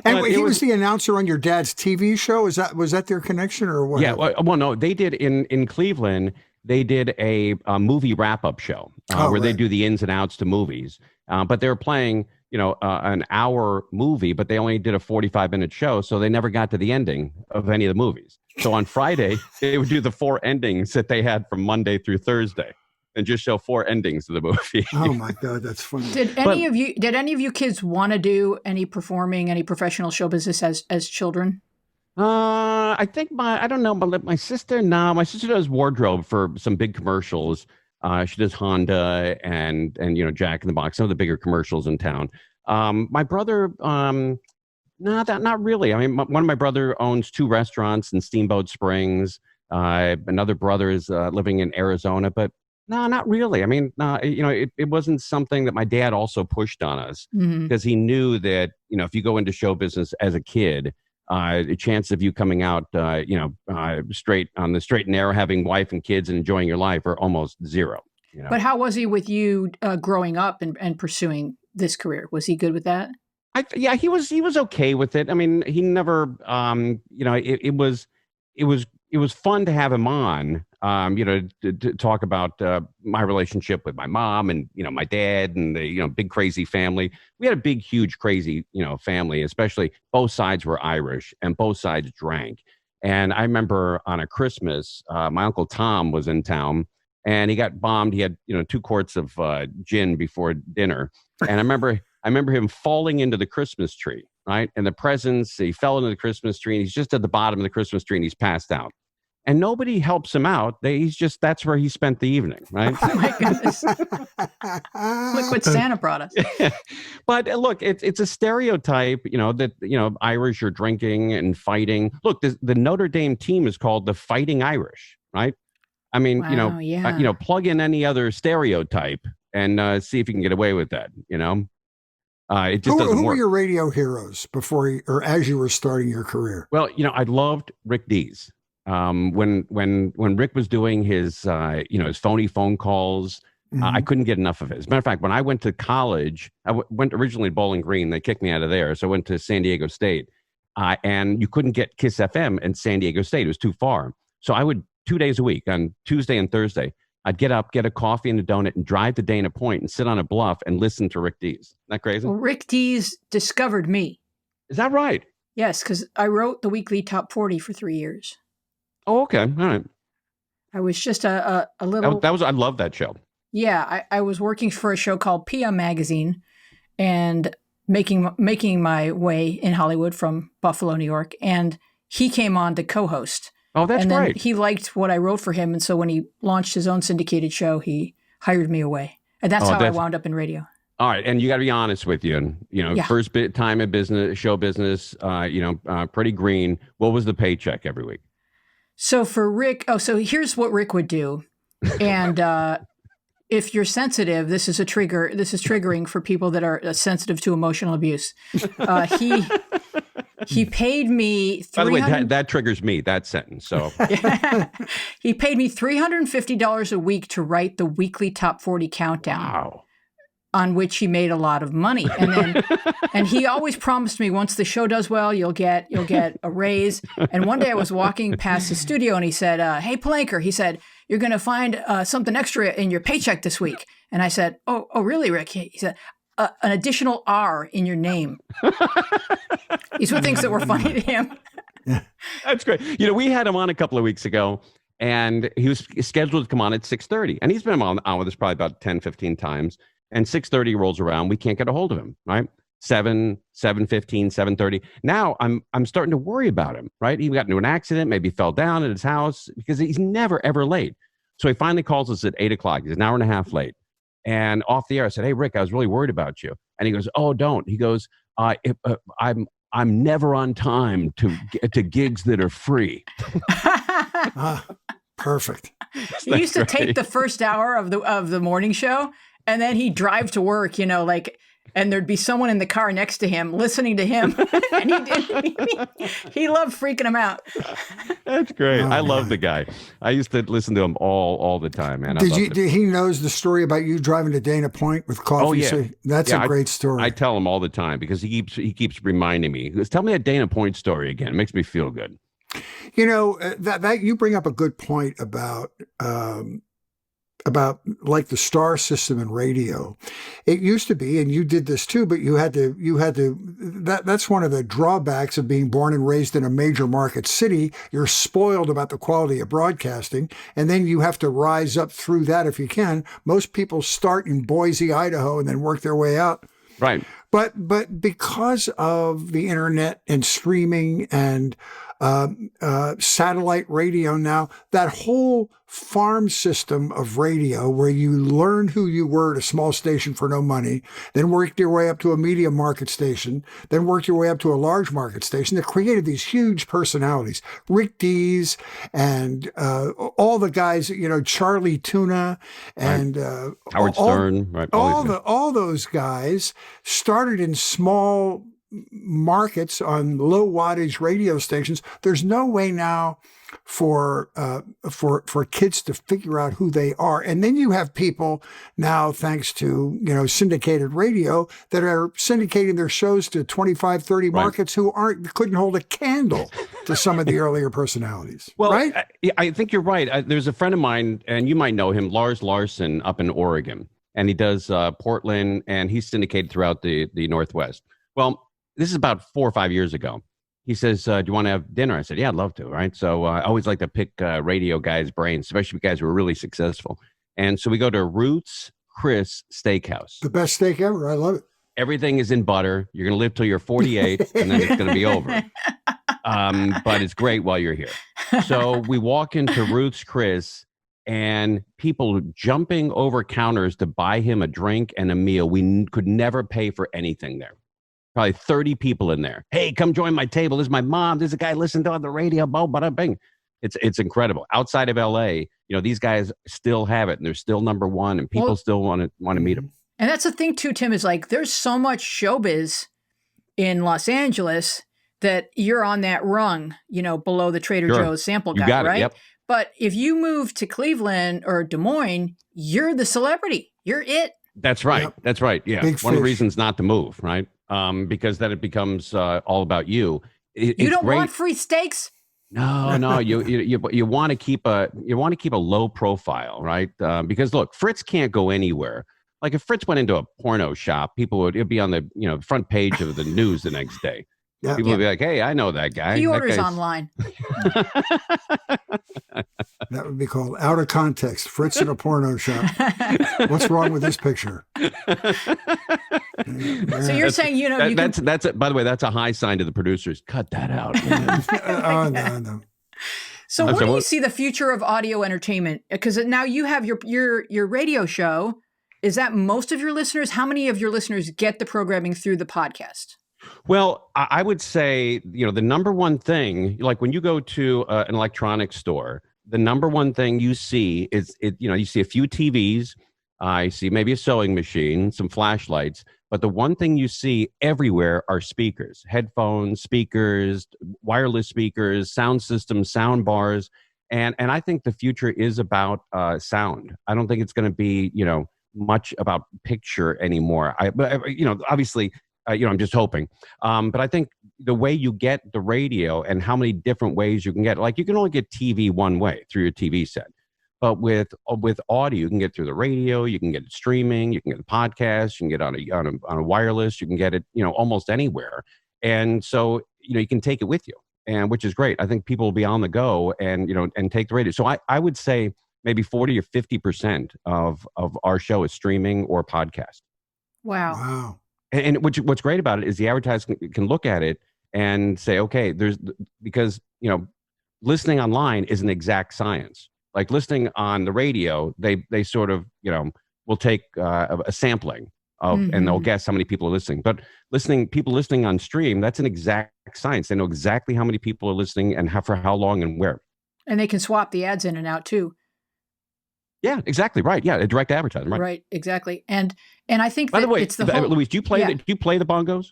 Speaker 1: And
Speaker 3: But
Speaker 1: he
Speaker 3: it
Speaker 1: was
Speaker 3: was-
Speaker 1: the announcer on your dad's TV show. Was that their connection or what?
Speaker 3: Yeah, well, no, they did in Cleveland. They did a movie wrap up show where they
Speaker 1: right.
Speaker 3: do the ins and outs to movies. But they were playing, an hour movie, but they only did a 45-minute show, so they never got to the ending of any of the movies. So on Friday, they would do the 4 endings that they had from Monday through Thursday, and just show 4 endings of the movie.
Speaker 1: Oh my God, that's funny.
Speaker 2: Did any of you kids want to do any performing, any professional show business as children?
Speaker 3: I think I don't know, but my sister, no, my sister does wardrobe for some big commercials. She does Honda and Jack in the Box, some of the bigger commercials in town. My brother, no, not really. I mean, one of my brother owns 2 restaurants in Steamboat Springs. Another brother is living in Arizona, but no, not really. I mean, it wasn't something that my dad also pushed on us
Speaker 2: Mhm.
Speaker 3: because he knew that, if you go into show business as a kid, the chance of you coming out, straight on the straight and narrow, having wife and kids and enjoying your life are almost zero.
Speaker 2: But how was he with you growing up and pursuing this career? Was he good with that?
Speaker 3: Yeah, he was okay with it. I mean, he never, it was fun to have him on, to talk about my relationship with my mom and my dad and the big crazy family. We had a big, huge, crazy family. Especially both sides were Irish and both sides drank. And I remember on a Christmas, my uncle Tom was in town and he got bombed. He had 2 quarts of gin before dinner, and I remember him falling into the Christmas tree, right? And the presents, he fell into the Christmas tree, and he's just at the bottom of the Christmas tree, and he's passed out. And nobody helps him out. That's where he spent the evening, right?
Speaker 2: Oh my goodness! Look what Santa brought us.
Speaker 3: But look, it's a stereotype, that Irish are drinking and fighting. Look, the Notre Dame team is called the Fighting Irish, right? I mean,
Speaker 2: Wow, yeah.
Speaker 3: plug in any other stereotype and see if you can get away with that. It just doesn't
Speaker 1: Who were
Speaker 3: work.
Speaker 1: your radio heroes or as you were starting your career?
Speaker 3: Well, I loved Rick Dees. When Rick was doing his his phony phone calls, I couldn't get enough of it. As a matter of fact, when I went to college, went originally to Bowling Green. They kicked me out of there, so I went to San Diego State, and you couldn't get Kiss FM in San Diego State. It was too far. So I would 2 days a week on Tuesday and Thursday. I'd get up, get a coffee and a donut, and drive to Dana Point and sit on a bluff and listen to Rick Dees. Isn't that crazy?
Speaker 2: Well, Rick Dees discovered me.
Speaker 3: Is that right?
Speaker 2: Yes, because I wrote the weekly top 40 for 3 years.
Speaker 3: Oh, okay. All right.
Speaker 2: I was just a little.
Speaker 3: I love that show.
Speaker 2: Yeah, I was working for a show called PM Magazine and making my way in Hollywood from Buffalo, New York. And he came on to co-host.
Speaker 3: Oh, that's
Speaker 2: and then
Speaker 3: great.
Speaker 2: he liked what I wrote for him. And so when he launched his own syndicated show, he hired me away. And that's how I wound up in radio.
Speaker 3: All right. And you got to be honest with you.
Speaker 2: Yeah.
Speaker 3: First time in business, show business, pretty green. What was the paycheck every week?
Speaker 2: So for Rick, so here's what Rick would do. And if you're sensitive, this is triggering for people that are sensitive to emotional abuse. He paid me
Speaker 3: By the way, that triggers me, that sentence. So
Speaker 2: he paid me $350 a week to write the weekly top 40 countdown.
Speaker 3: Wow.
Speaker 2: On which he made a lot of money. And then and he always promised me once the show does well, you'll get a raise. And one day I was walking past his studio and he said, hey, Palanker, he said, you're going to find something extra in your paycheck this week. And I said, oh, really, Rick? He said, an additional R in your name. These were things that were funny to him.
Speaker 3: That's great. We had him on a couple of weeks ago and he was scheduled to come on at 6:30. And he's been on with us probably about 10, 15 times. And 6:30 rolls around, we can't get a hold of him, right? 7:15, 7:30. Now I'm starting to worry about him, right? He got into an accident, maybe fell down at his house because he's never, ever late. So he finally calls us at 8:00. He's an hour and a half late. And off the air, I said, "Hey, Rick, I was really worried about you." And he goes, "Oh, don't." He goes, I'm never on time to gigs that are free."
Speaker 1: Perfect.
Speaker 2: He used to take the first hour of the morning show, and then he'd drive to work, and there'd be someone in the car next to him listening to him. And he loved freaking him out.
Speaker 3: That's great. I love the guy. I used to listen to him all the time, man.
Speaker 1: Did he knows the story about you driving to Dana Point with coffee?
Speaker 3: Oh, yeah.
Speaker 1: So that's a great story.
Speaker 3: I tell him all the time because he keeps reminding me. He goes, "Tell me a Dana Point story again. It makes me feel good."
Speaker 1: That you bring up a good point about like the star system in radio. It used to be, and you did this too, but you had to, that's one of the drawbacks of being born and raised in a major market city. You're spoiled about the quality of broadcasting, and then you have to rise up through that if you can. Most people start in Boise, Idaho, and then work their way out.
Speaker 3: Right.
Speaker 1: But because of the internet and streaming and satellite radio now, that whole farm system of radio where you learn who you were at a small station for no money, then worked your way up to a medium market station, then worked your way up to a large market station that created these huge personalities. Rick Dees and all the guys, Charlie Tuna and
Speaker 3: Howard Stern, right?
Speaker 1: All those guys started in small markets on low wattage radio stations. There's no way now for kids to figure out who they are. And then you have people now, thanks to, syndicated radio, that are syndicating their shows to 25, 30 markets who couldn't hold a candle to some of the earlier personalities.
Speaker 3: Well,
Speaker 1: right?
Speaker 3: I think you're right. There's a friend of mine, and you might know him, Lars Larson, up in Oregon. And he does Portland, and he's syndicated throughout the Northwest. Well, this is about 4 or 5 years ago. He says, "Do you want to have dinner?" I said, "Yeah, I'd love to." Right. So I always like to pick radio guys' brains, especially guys who are really successful. And so we go to Ruth's Chris Steakhouse.
Speaker 1: The best steak ever. I love it.
Speaker 3: Everything is in butter. You're going to live till you're 48, and then it's going to be over. But it's great while you're here. So we walk into Ruth's Chris, and people jumping over counters to buy him a drink and a meal. We could never pay for anything there. Probably 30 people in there. "Hey, come join my table. This is my mom. This is a guy listening to on the radio. Bada bing." It's incredible. Outside of LA, these guys still have it, and they're still number one, and people still want to meet them.
Speaker 2: And that's the thing too, Tim, is like there's so much showbiz in Los Angeles that you're on that rung, below the Trader Joe's sample guy, right?
Speaker 3: Yep.
Speaker 2: But if you move to Cleveland or Des Moines, you're the celebrity. You're it.
Speaker 3: That's right. Yep. That's right. Yeah. One of the reasons not to move, right? Because then it becomes all about you.
Speaker 2: You don't want free steaks?
Speaker 3: No. You want to keep a low profile, right? Because look, Fritz can't go anywhere. Like if Fritz went into a porno shop, it'd be on the front page of the news the next day. Yeah, people would be like, "Hey, I know that guy."
Speaker 2: He orders online.
Speaker 1: That would be called out of context. Fritz in a porno shop. What's wrong with this picture?
Speaker 2: So you're saying,
Speaker 3: that's by the way, that's a high sign to the producers. Cut that out.
Speaker 1: No.
Speaker 2: So what do you see the future of audio entertainment? Because now you have your radio show. Is that most of your listeners? How many of your listeners get the programming through the podcast?
Speaker 3: Well, I would say, the number one thing, like when you go to an electronics store, the number one thing you see is, you see a few TVs, I see maybe a sewing machine, some flashlights, but the one thing you see everywhere are speakers, headphones, speakers, wireless speakers, sound systems, sound bars. And I think the future is about sound. I don't think it's going to be, much about picture anymore. But obviously, I'm just hoping. But I think the way you get the radio and how many different ways you can get, like you can only get TV one way through your TV set. But with audio, you can get through the radio, you can get it streaming, you can get a podcast, you can get on a wireless, you can get it, almost anywhere. And so, you can take it with you, and which is great. I think people will be on the go and take the radio. So I would say maybe 40 or 50% of our show is streaming or podcast.
Speaker 2: Wow.
Speaker 3: And what's great about it is the advertiser can look at it and say, okay, because listening online is an exact science. Like listening on the radio, they sort of, will take a sampling of, and they'll guess how many people are listening. But people listening on stream, that's an exact science. They know exactly how many people are listening and for how long and where.
Speaker 2: And they can swap the ads in and out too.
Speaker 3: Yeah, exactly right. Yeah, a direct advertising. Right.
Speaker 2: Right. Exactly. And I think
Speaker 3: By
Speaker 2: that
Speaker 3: the way,
Speaker 2: it's the whole,
Speaker 3: Louise, do you play the bongos?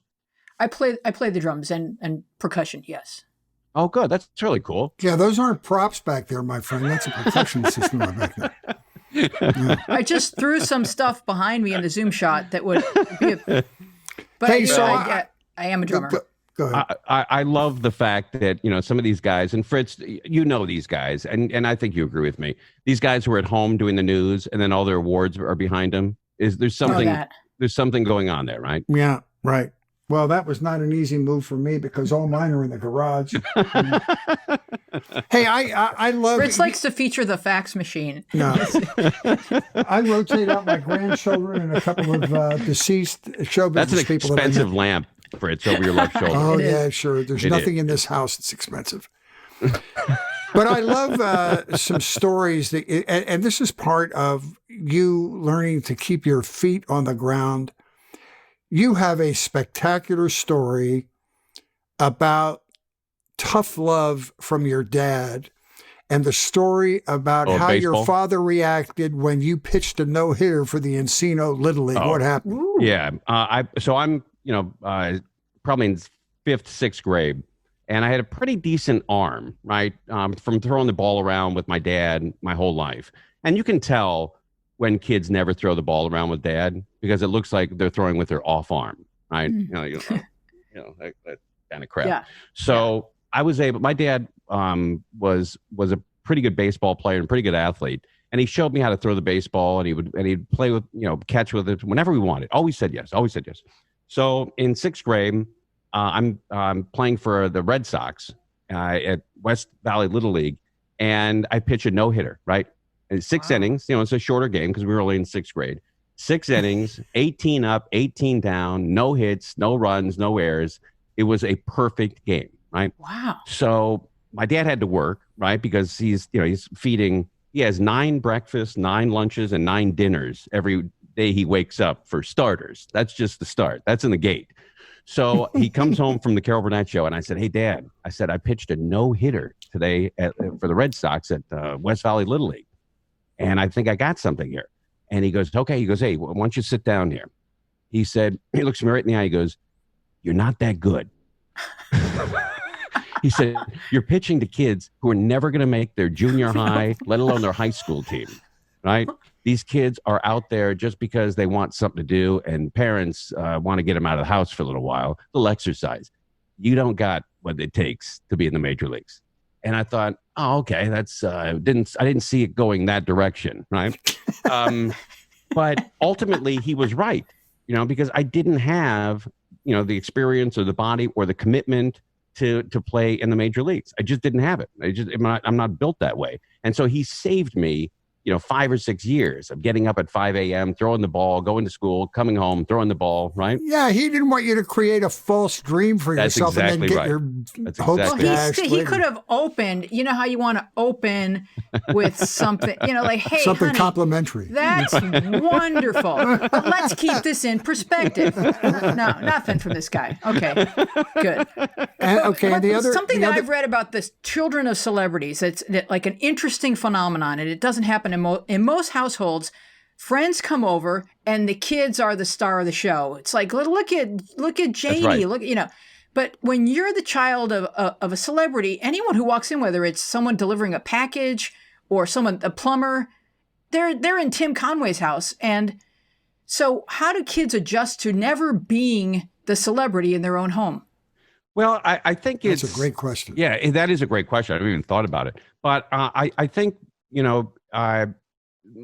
Speaker 2: I play the drums and percussion. Yes.
Speaker 3: Oh, good. That's really cool.
Speaker 1: Yeah, those aren't props back there, my friend. That's a percussion system back there. Yeah.
Speaker 2: I just threw some stuff behind me in the Zoom shot that would be but
Speaker 1: Hey, so
Speaker 2: I am a drummer.
Speaker 1: Go ahead.
Speaker 3: I love the fact that, some of these guys, and Fritz, these guys, and I think you agree with me. These guys who are at home doing the news and then all their awards are behind them. There's something going on there, right?
Speaker 1: Yeah, right. Well, that was not an easy move for me because all mine are in the garage. Hey, I love...
Speaker 2: Fritz likes to feature the fax machine.
Speaker 1: No. I rotate out my grandchildren and a couple of deceased show business people.
Speaker 3: That's an expensive lamp, Fritz, over your left shoulder.
Speaker 1: Oh, yeah, sure. There's nothing in this house that's expensive. But I love some stories, and this is part of you learning to keep your feet on the ground. You have a spectacular story about tough love from your dad and the story about how
Speaker 3: baseball?
Speaker 1: your father reacted when you pitched a no-hitter for the Encino Little League. What happened?
Speaker 2: Ooh.
Speaker 3: Yeah. I'm probably in 5th, 6th grade, and I had a pretty decent arm, right? From throwing the ball around with my dad my whole life. And you can tell when kids never throw the ball around with dad because it looks like they're throwing with their off arm, right? That kind of crap.
Speaker 2: Yeah.
Speaker 3: So I was able. My dad was a pretty good baseball player and pretty good athlete, and he showed me how to throw the baseball, and he'd play with catch with it whenever we wanted. Always said yes. Always said yes. So in 6th grade, I'm playing for the Red Sox at West Valley Little League, and I pitch a no-hitter, right? And 6 innings, it's a shorter game because we were only in 6th grade. 6 innings, 18 up, 18 down, no hits, no runs, no errors. It was a perfect game, right?
Speaker 2: Wow.
Speaker 3: So my dad had to work, right? Because he's feeding, he has 9 breakfasts, 9 lunches, and 9 dinners every day he wakes up for starters. That's just the start. That's in the gate. So he comes home from the Carol Burnett show, and I said, "Hey, Dad," I pitched a no-hitter today for the Red Sox at West Valley Little League. And I think I got something here. And he goes, okay. He goes, "Hey, why don't you sit down here?" He said, he looks me right in the eye. He goes, "You're not that good." He said, "You're pitching to kids who are never going to make their junior high, let alone their high school team, right? These kids are out there just because they want something to do and parents want to get them out of the house for a little while. They'll exercise. You don't got what it takes to be in the major leagues." And I thought, oh, okay, that's I didn't see it going that direction, right? But ultimately, he was right, because I didn't have, the experience or the body or the commitment to play in the major leagues. I just didn't have it. I'm not built that way. And so he saved me, 5 or 6 years of getting up at 5 a.m., throwing the ball, going to school, coming home, throwing the ball, right?
Speaker 1: Yeah, he didn't want you to create a false dream for yourself and then get your hopes dashed.
Speaker 2: He could have opened, how you want to open with something, like, "Hey,
Speaker 1: something
Speaker 2: honey,
Speaker 1: complimentary.
Speaker 2: That's wonderful. But let's keep this in perspective." No, nothing from this guy. Okay, good.
Speaker 1: And
Speaker 2: I've read about this children of celebrities, it's like an interesting phenomenon, and it doesn't happen in most households. Friends come over and the kids are the star of the show. It's like, look at Janie,
Speaker 3: right.
Speaker 2: But when you're the child of a celebrity, anyone who walks in, whether it's someone delivering a package or a plumber, they're in Tim Conway's house. And so how do kids adjust to never being the celebrity in their own home?
Speaker 3: Well, I think
Speaker 1: that's a great question.
Speaker 3: Yeah, that is a great question. I haven't even thought about it. But I think,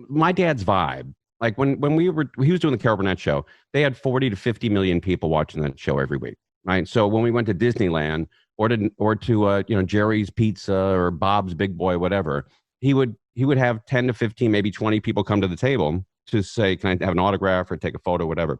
Speaker 3: my dad's vibe, like when he was doing the Carol Burnett show, they had 40 to 50 million people watching that show every week, right? So when we went to Disneyland or to Jerry's Pizza or Bob's Big Boy, whatever, he would have 10 to 15, maybe 20 people come to the table to say, "Can I have an autograph or take a photo, whatever?"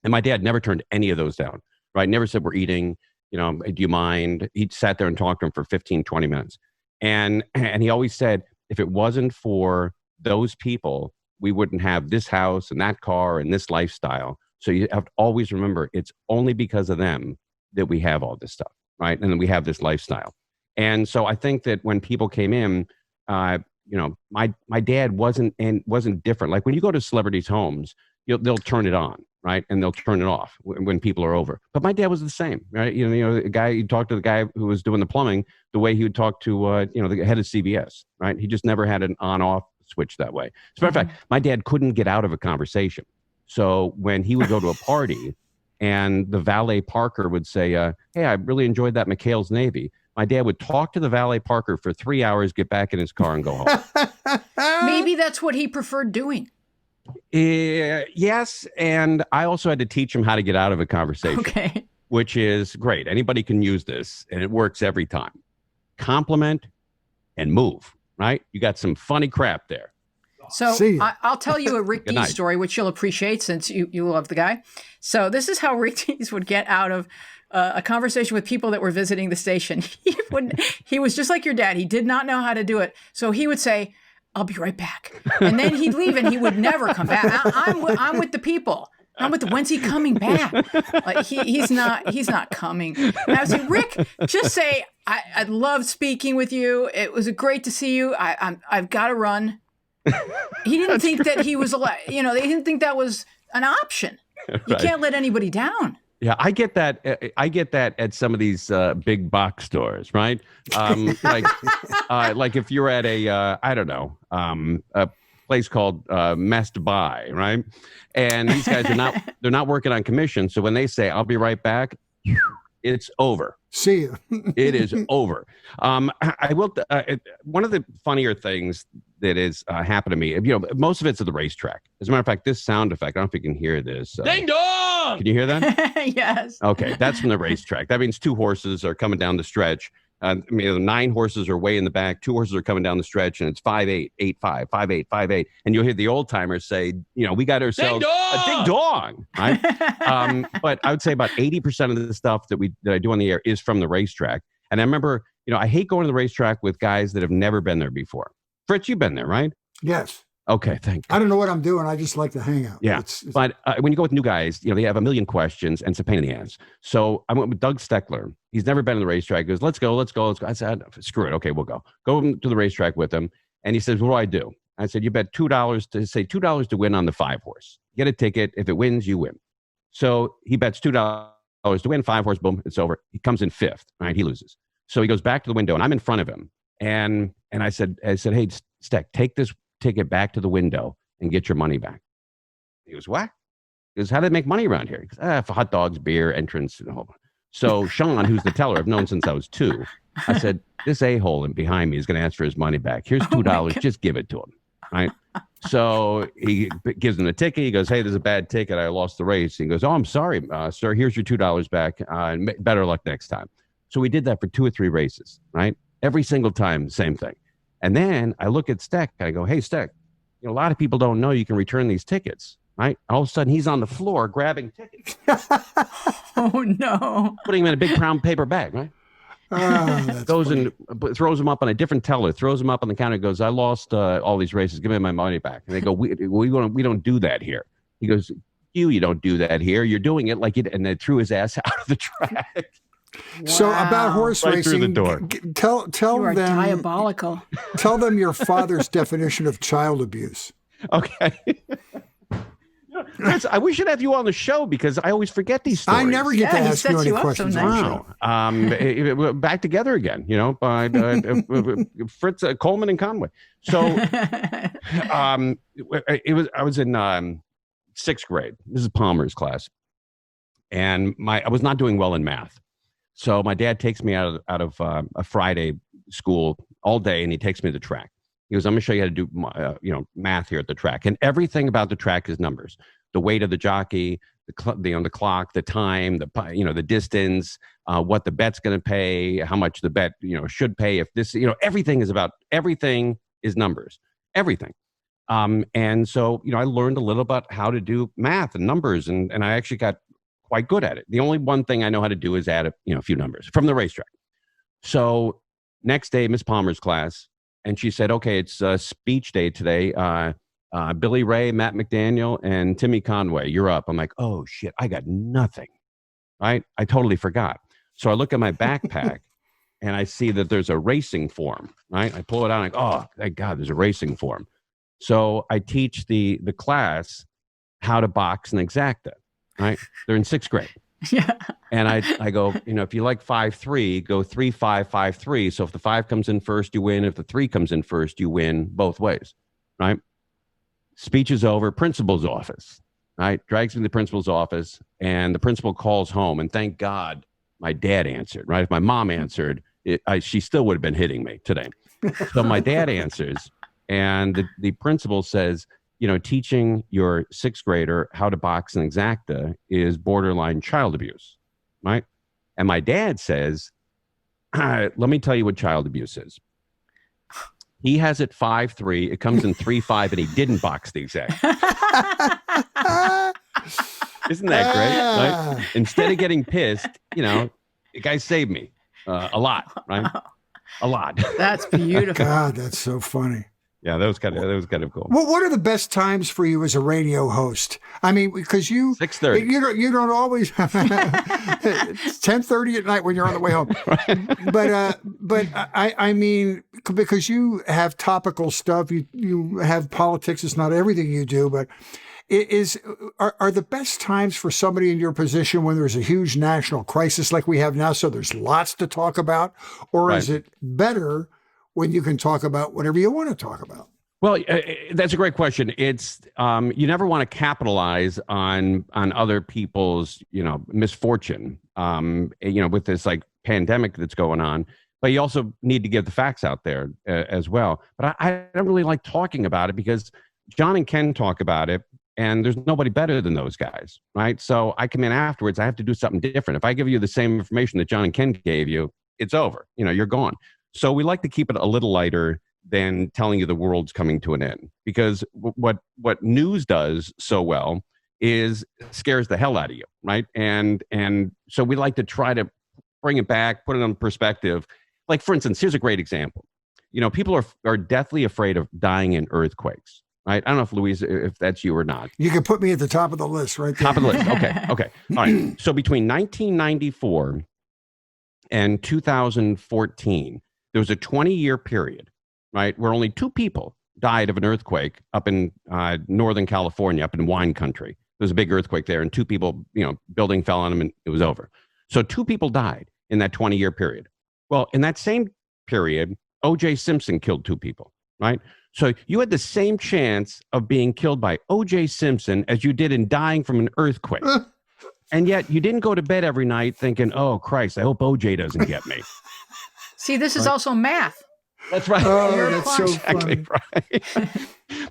Speaker 3: And my dad never turned any of those down, right? Never said, "We're eating, do you mind?" He sat there and talked to him for 15, 20 minutes. And he always said, if it wasn't for those people, we wouldn't have this house and that car and this lifestyle. So you have to always remember it's only because of them that we have all this stuff, right? And then we have this lifestyle. And so I think that when people came in, my dad wasn't different. Like when you go to celebrities' homes, they'll turn it on, right? And they'll turn it off when people are over. But my dad was the same, right? The guy, you talk to the guy who was doing the plumbing the way he would talk to, the head of CBS, right? He just never had an on-off switch that way. As a matter of fact, my dad couldn't get out of a conversation. So when he would go to a party and the valet Parker would say, hey, I really enjoyed that McHale's Navy. My dad would talk to the valet Parker for 3 hours, get back in his car and go home.
Speaker 2: Maybe that's what he preferred doing.
Speaker 3: Yes. And I also had to teach him how to get out of a conversation,
Speaker 2: Okay.
Speaker 3: which is great. Anybody can use this and it works every time. Compliment and move, right? You got some funny crap there.
Speaker 2: So
Speaker 1: See ya.
Speaker 2: I'll tell you a Rick
Speaker 3: Good
Speaker 2: Dees
Speaker 3: night.
Speaker 2: story, which you'll appreciate since you love the guy. So this is how Rick Dees would get out of a conversation with people that were visiting the station. He was just like your dad. He did not know how to do it. So he would say, I'll be right back. And then he'd leave and he would never come back. I'm with the people. I'm with the, when's he coming back? Like he's not coming. And I was like, Rick, just say, I loved speaking with you. It was great to see you. I've got to run. He didn't think that he was allowed, they didn't think that was an option. You
Speaker 3: Right.
Speaker 2: can't let anybody down.
Speaker 3: Yeah, I get that. I get that at some of these big box stores, right? Like if you're at a place called Must Buy, right? And these guys they're not working on commission. So when they say, I'll be right back, it's over.
Speaker 1: See you.
Speaker 3: It is over. I will. One of the funnier things that has happened to me, most of it's at the racetrack. As a matter of fact, this sound effect, I don't know if you can hear this.
Speaker 4: Ding dong!
Speaker 3: Can you hear that?
Speaker 2: Yes.
Speaker 3: Okay, that's from the racetrack. That means 2 horses are coming down the stretch. 9 horses are way in the back. 2 horses are coming down the stretch, and it's 5-8, 8-5, 5-8, 5-8. And you'll hear the old timers say, we got ourselves a ding dong, right? But I would say about 80% of the stuff that I do on the air is from the racetrack. And I remember, I hate going to the racetrack with guys that have never been there before. Fritz, you've been there, right?
Speaker 1: Yes.
Speaker 3: Okay, thank you.
Speaker 1: I don't know what I'm doing. I just like to hang out.
Speaker 3: Yeah, but when you go with new guys, they have a million questions and it's a pain in the ass. So I went with Doug Steckler. He's never been to the racetrack. He goes, let's go. I said, screw it. Okay, we'll go. Go to the racetrack with him. And he says, what do I do? I said, you bet $2 to win on the 5 horse. Get a ticket. If it wins, you win. So he bets $2 to win, 5 horse, boom, it's over. He comes in 5th, right? He loses. So he goes back to the window and I'm in front of him. And I said, hey, Steck, take this ticket back to the window and get your money back. He goes, what? He goes, how do they make money around here? He goes, for hot dogs, beer, entrance, and a whole bunch. So Sean, who's the teller, I've known since I was 2. I said, this a-hole behind me is going to ask for his money back. Here's $2. Just give it to him. Right. So he gives him the ticket. He goes, hey, there's a bad ticket. I lost the race. He goes, oh, I'm sorry, sir. Here's your $2 back. Better luck next time. So we did that for 2 or 3 races, right? Every single time, same thing. And then I look at Steck. I go, hey, Steck, a lot of people don't know you can return these tickets, right? All of a sudden, he's on the floor grabbing tickets.
Speaker 2: Oh, no.
Speaker 3: Putting them in a big brown paper bag, right? Goes and throws them up on a different teller, throws them up on the counter, goes, I lost all these races. Give me my money back. And they go, we don't do that here. He goes, you don't do that here. You're doing it like it. And they threw his ass out of the track.
Speaker 1: So about horse
Speaker 3: Right
Speaker 1: racing,
Speaker 3: through the door.
Speaker 1: Tell
Speaker 2: You are
Speaker 1: them
Speaker 2: diabolical.
Speaker 1: tell them your father's definition of child abuse.
Speaker 3: Okay. We should have you on the show because I always forget these stories.
Speaker 1: I never get to
Speaker 2: Yeah, he
Speaker 1: ask you
Speaker 2: sets
Speaker 1: any
Speaker 2: you up so
Speaker 1: questions on the
Speaker 2: nicely.
Speaker 1: show.
Speaker 3: Wow. Back together again, by Fritz Coleman and Conway. So I was in 6th grade. This is Palmer's class. And I was not doing well in math. So my dad takes me out of a Friday school all day and he takes me to the track. He goes, I'm going to show you how to do math here at the track. And everything about the track is numbers. The weight of the jockey, the clock, the time, the distance, what the bet's going to pay, how much the bet should pay. If this, everything is numbers, everything. And so I learned a little about how to do math and numbers, and I actually got quite good at it. The only one thing I know how to do is add a few numbers from the racetrack. So next day, Miss Palmer's class, and she said, okay, it's speech day today. Billy Ray, Matt McDaniel, and Timmy Conway, you're up. I'm like, oh shit, I got nothing, right? I totally forgot. So I look at my backpack and I see that there's a racing form, right? I pull it out and I go, oh, thank God, there's a racing form. So I teach the class how to box and exacta, right? They're in 6th grade.
Speaker 2: Yeah.
Speaker 3: And I go, if you like 5-3, go 3-5, 5-3. So if the 5 comes in first, you win. If the 3 comes in first, you win both ways, right? Speech is over, principal's office, right? Drags me to the principal's office, and the principal calls home. And thank God my dad answered, right? If my mom answered, she still would have been hitting me today. So my dad answers, and the principal says, teaching your 6th grader how to box and exacta is borderline child abuse, right? And my dad says, let me tell you what child abuse is. He has it 5-3. It comes in 3-5, and he didn't box the exact. Isn't that great? Right? Instead of getting pissed, the guy saved me a lot, right? A lot.
Speaker 2: That's beautiful.
Speaker 1: God, that's so funny.
Speaker 3: Yeah, that was kind of cool.
Speaker 1: Well, what are the best times for you as a radio host? I mean, because
Speaker 3: 6:30.
Speaker 1: You don't always. It's 10:30 at night when you're on the way home. Right. But I mean, because you have topical stuff, you have politics. It's not everything you do, but are the best times for somebody in your position when there's a huge national crisis like we have now, so there's lots to talk about, or
Speaker 3: Right.
Speaker 1: is it better when you can talk about whatever you want to talk about?
Speaker 3: Well, that's a great question. It's you never want to capitalize on other people's misfortune. With this like pandemic that's going on, but you also need to get the facts out there as well. But I don't really like talking about it because John and Ken talk about it, and there's nobody better than those guys, right? So I come in afterwards. I have to do something different. If I give you the same information that John and Ken gave you, it's over. You're gone. So we like to keep it a little lighter than telling you the world's coming to an end, because what news does so well is scares the hell out of you, right? And so we like to try to bring it back, put it in perspective. Like, for instance, here's a great example. People are deathly afraid of dying in earthquakes, right? I don't know if Louise, if that's you or not.
Speaker 1: You can put me at the top of the list, right there.
Speaker 3: Top of the list. Okay. All right. So between 1994 and 2014, there was a 20-year period, right, where only 2 people died of an earthquake up in Northern California, up in wine country. There was a big earthquake there, and 2 people, building fell on them, and it was over. So 2 people died in that 20-year period. Well, in that same period, O.J. Simpson killed 2 people, right? So you had the same chance of being killed by O.J. Simpson as you did in dying from an earthquake. And yet you didn't go to bed every night thinking, oh, Christ, I hope O.J. doesn't get me.
Speaker 2: See, this is also math.
Speaker 3: That's right.
Speaker 1: Oh,
Speaker 2: You're
Speaker 1: that's so
Speaker 3: Exactly
Speaker 1: funny.
Speaker 3: right.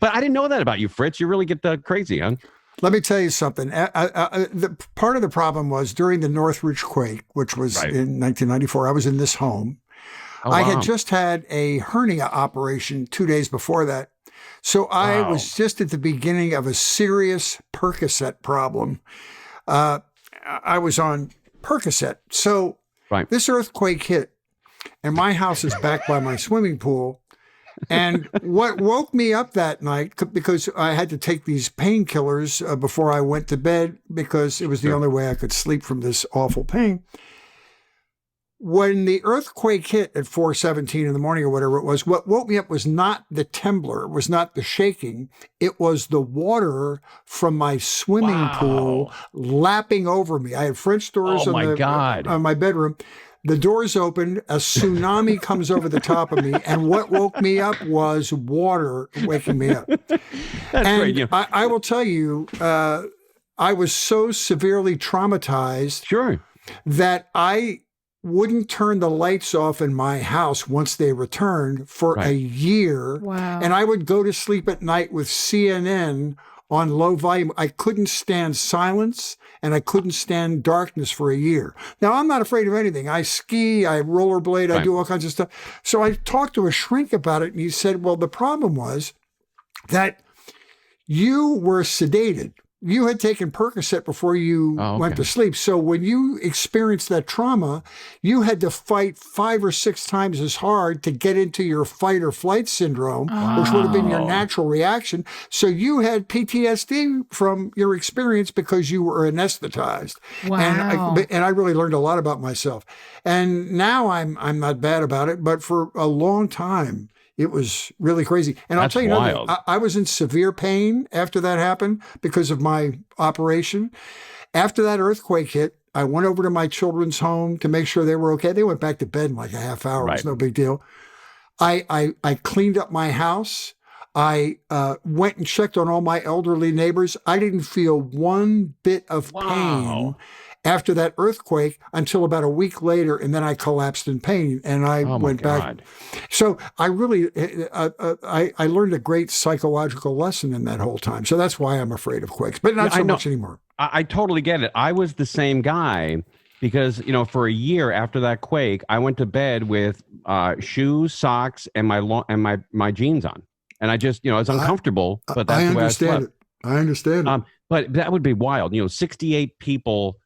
Speaker 3: But I didn't know that about you, Fritz. You really get crazy, huh?
Speaker 1: Let me tell you something. The part of the problem was during the Northridge quake, which was
Speaker 3: Right.
Speaker 1: in 1994. I was in this home.
Speaker 3: Oh,
Speaker 1: I
Speaker 3: wow.
Speaker 1: had just had a hernia operation 2 days before that. So I
Speaker 3: Wow.
Speaker 1: was just at the beginning of a serious Percocet problem. I was on Percocet. So
Speaker 3: Right.
Speaker 1: this earthquake hit, and my house is back by my swimming pool. And what woke me up that night, because I had to take these painkillers before I went to bed, because it was the
Speaker 3: Sure.
Speaker 1: only way I could sleep from this awful pain. When the earthquake hit at 4:17 in the morning or whatever it was, what woke me up was not the temblor, was not the shaking. It was the water from my swimming
Speaker 3: Wow.
Speaker 1: pool lapping over me. I had French doors
Speaker 3: Oh, my God.
Speaker 1: on my bedroom. The doors opened, a tsunami comes over the top of me, and what woke me up was water waking me up.
Speaker 3: That's
Speaker 1: And
Speaker 3: great. Yeah.
Speaker 1: I will tell you, I was so severely traumatized
Speaker 3: Sure.
Speaker 1: that I wouldn't turn the lights off in my house once they returned for a
Speaker 3: Right.
Speaker 1: year.
Speaker 2: Wow.
Speaker 1: And I would go to sleep at night with CNN on low volume. I couldn't stand silence, and I couldn't stand darkness for a year. Now, I'm not afraid of anything. I ski, I rollerblade, I
Speaker 3: Right.
Speaker 1: do all kinds of stuff. So I talked to a shrink about it, and he said, well, the problem was that you were sedated. you had taken Percocet before you went to sleep. So when you experienced that trauma, you had to fight 5 or 6 times as hard to get into your fight or flight syndrome, which would have been your natural reaction. So you had PTSD from your experience because you were anesthetized.
Speaker 2: Wow.
Speaker 1: And I really learned a lot about myself. And now I'm not bad about it, but for a long time, it was really crazy. And I'll tell you another thing. I was in severe pain after that happened because of my operation. After that earthquake hit, I went over to my children's home to make sure they were okay. They went back to bed in like a half hour. It was no big deal. I cleaned up my house. I went and checked on all my elderly neighbors. I didn't feel one bit of pain after that earthquake until about a week later, and then I collapsed in pain, and I went back. So I really, I learned a great psychological lesson in that whole time. So that's why I'm afraid of quakes, but not so much anymore.
Speaker 3: I totally get it. I was the same guy because, for a year after that quake, I went to bed with shoes, socks, and my jeans on. And I just, it's uncomfortable, but that's the way I slept.
Speaker 1: I understand it.
Speaker 3: But that would be wild. 68 people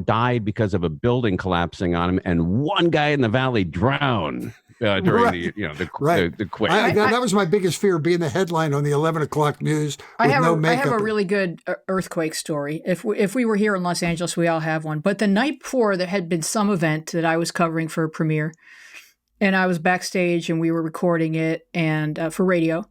Speaker 3: died because of a building collapsing on him, and one guy in the valley drowned during the quake.
Speaker 1: That was my biggest fear, being the headline on the 11 o'clock news with no makeup.
Speaker 2: I have a really good earthquake story. If we were here in Los Angeles, we all have one. But the night before, there had been some event that I was covering for a premiere, and I was backstage, and we were recording it and for radio.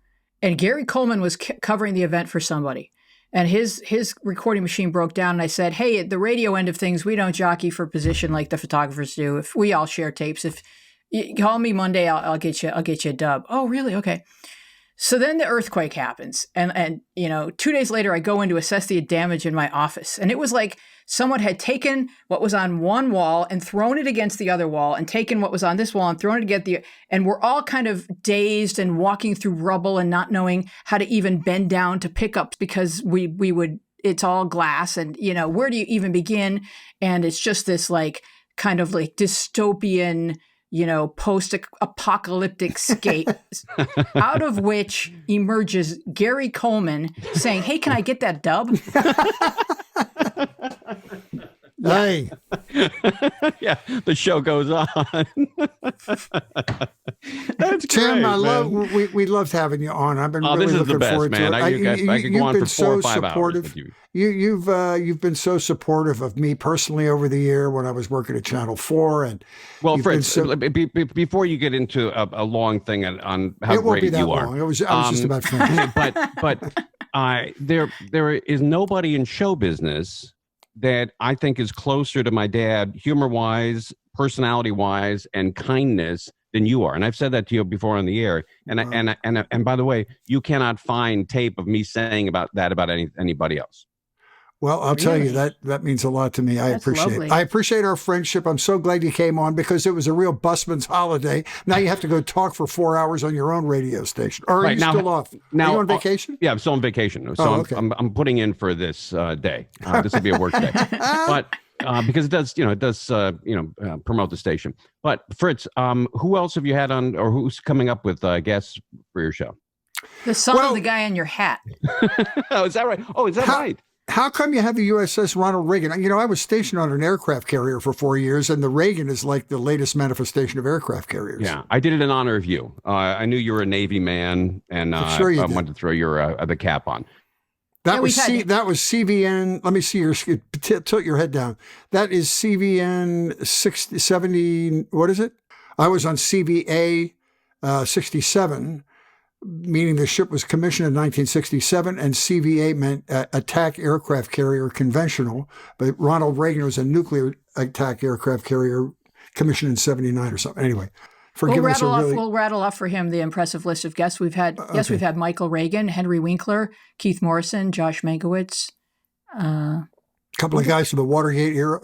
Speaker 2: And Gary Coleman was covering the event for somebody. And his recording machine broke down, and I said, "Hey, at the radio end of things, we don't jockey for position like the photographers do. If we all share tapes, if you call me Monday, I'll get you a dub." "Oh, really? Okay." So then the earthquake happens, and 2 days later, I go in to assess the damage in my office, and it was like someone had taken what was on one wall and thrown it against the other wall, and taken what was on this wall and thrown it against and we're all kind of dazed and walking through rubble and not knowing how to even bend down to pick up because we would, it's all glass, and where do you even begin? And it's just this like kind of like dystopian, post-apocalyptic scape, out of which emerges Gary Coleman saying, "Hey, can I get that dub?"
Speaker 1: Hey.
Speaker 3: Yeah, the show goes on. That's
Speaker 1: Tim,
Speaker 3: great,
Speaker 1: we loved having you on. I've been really
Speaker 3: this is
Speaker 1: looking
Speaker 3: the best,
Speaker 1: forward
Speaker 3: man.
Speaker 1: to it.
Speaker 3: I could go on for 4 or 5 hours with you.
Speaker 1: You've been so supportive of me personally over the year when I was working at Channel 4. And
Speaker 3: Fritz, before you get into a long thing on how
Speaker 1: it won't
Speaker 3: great
Speaker 1: be that
Speaker 3: you
Speaker 1: long.
Speaker 3: are,
Speaker 1: I was just about finished.
Speaker 3: but there is nobody in show business that I think is closer to my dad, humor-wise, personality-wise, and kindness than you are. And I've said that to you before on the air. And by the way, you cannot find tape of me saying about anybody else.
Speaker 1: Well, I'll tell you, that means a lot to me. I appreciate it. I appreciate our friendship. I'm so glad you came on because it was a real busman's holiday. Now you have to go talk for 4 hours on your own radio station. Or are you still off? Are you on vacation?
Speaker 3: Yeah, I'm still on vacation. So
Speaker 1: okay.
Speaker 3: I'm putting in for this day. This will be a work day. But because it does promote the station. But Fritz, who else have you had on, or who's coming up with guests for your show?
Speaker 2: The son of the guy in your hat.
Speaker 3: Oh, is that right? Oh, is that right?
Speaker 1: How come you have the USS Ronald Reagan? I was stationed on an aircraft carrier for 4 years, and the Reagan is like the latest manifestation of aircraft carriers.
Speaker 3: Yeah, I did it in honor of you. I knew you were a Navy man, and I wanted to throw the cap on.
Speaker 1: That was CVN. Let me see your tilt your head down. That is CVN 70. What is it? I was on CVA 67. Meaning the ship was commissioned in 1967, and CVA meant attack aircraft carrier conventional, but Ronald Reagan was a nuclear attack aircraft carrier commissioned in 79 or something. Anyway,
Speaker 2: we'll rattle off for him the impressive list of guests we've had. Yes, we've had Michael Reagan, Henry Winkler, Keith Morrison, Josh Mankiewicz.
Speaker 1: A couple of guys from the Watergate era.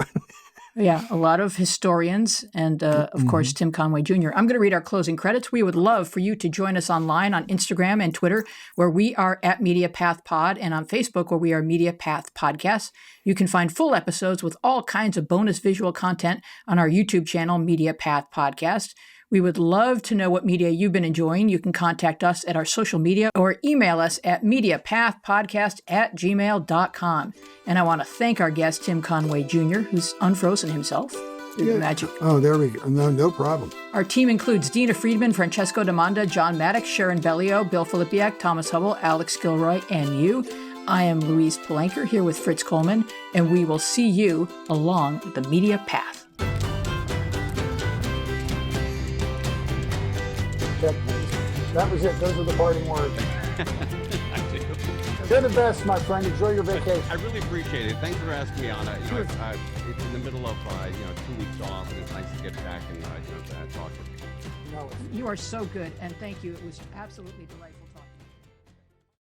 Speaker 2: Yeah, a lot of historians and, of course, Tim Conway Jr. I'm going to read our closing credits. We would love for you to join us online on Instagram and Twitter, where we are at MediaPath Pod, and on Facebook, where we are MediaPath Podcast. You can find full episodes with all kinds of bonus visual content on our YouTube channel, MediaPath Podcast. We would love to know what media you've been enjoying. You can contact us at our social media or email us at mediapathpodcast@gmail.com. And I want to thank our guest, Tim Conway Jr., who's unfrozen himself through the magic.
Speaker 1: Oh, there we go. No problem.
Speaker 2: Our team includes Dina Friedman, Francesco Demanda, John Maddox, Sharon Bellio, Bill Filipiak, Thomas Hubble, Alex Gilroy, and you. I am Louise Palanker here with Fritz Coleman, and we will see you along the media path.
Speaker 1: That was it. Those are the parting words. You're the best, my friend. Enjoy your vacation.
Speaker 3: I really appreciate it. Thanks for asking me on it. It's in the middle of 2 weeks off, and it's nice to get back and talk with you.
Speaker 2: You are so good, and thank you. It was absolutely delightful.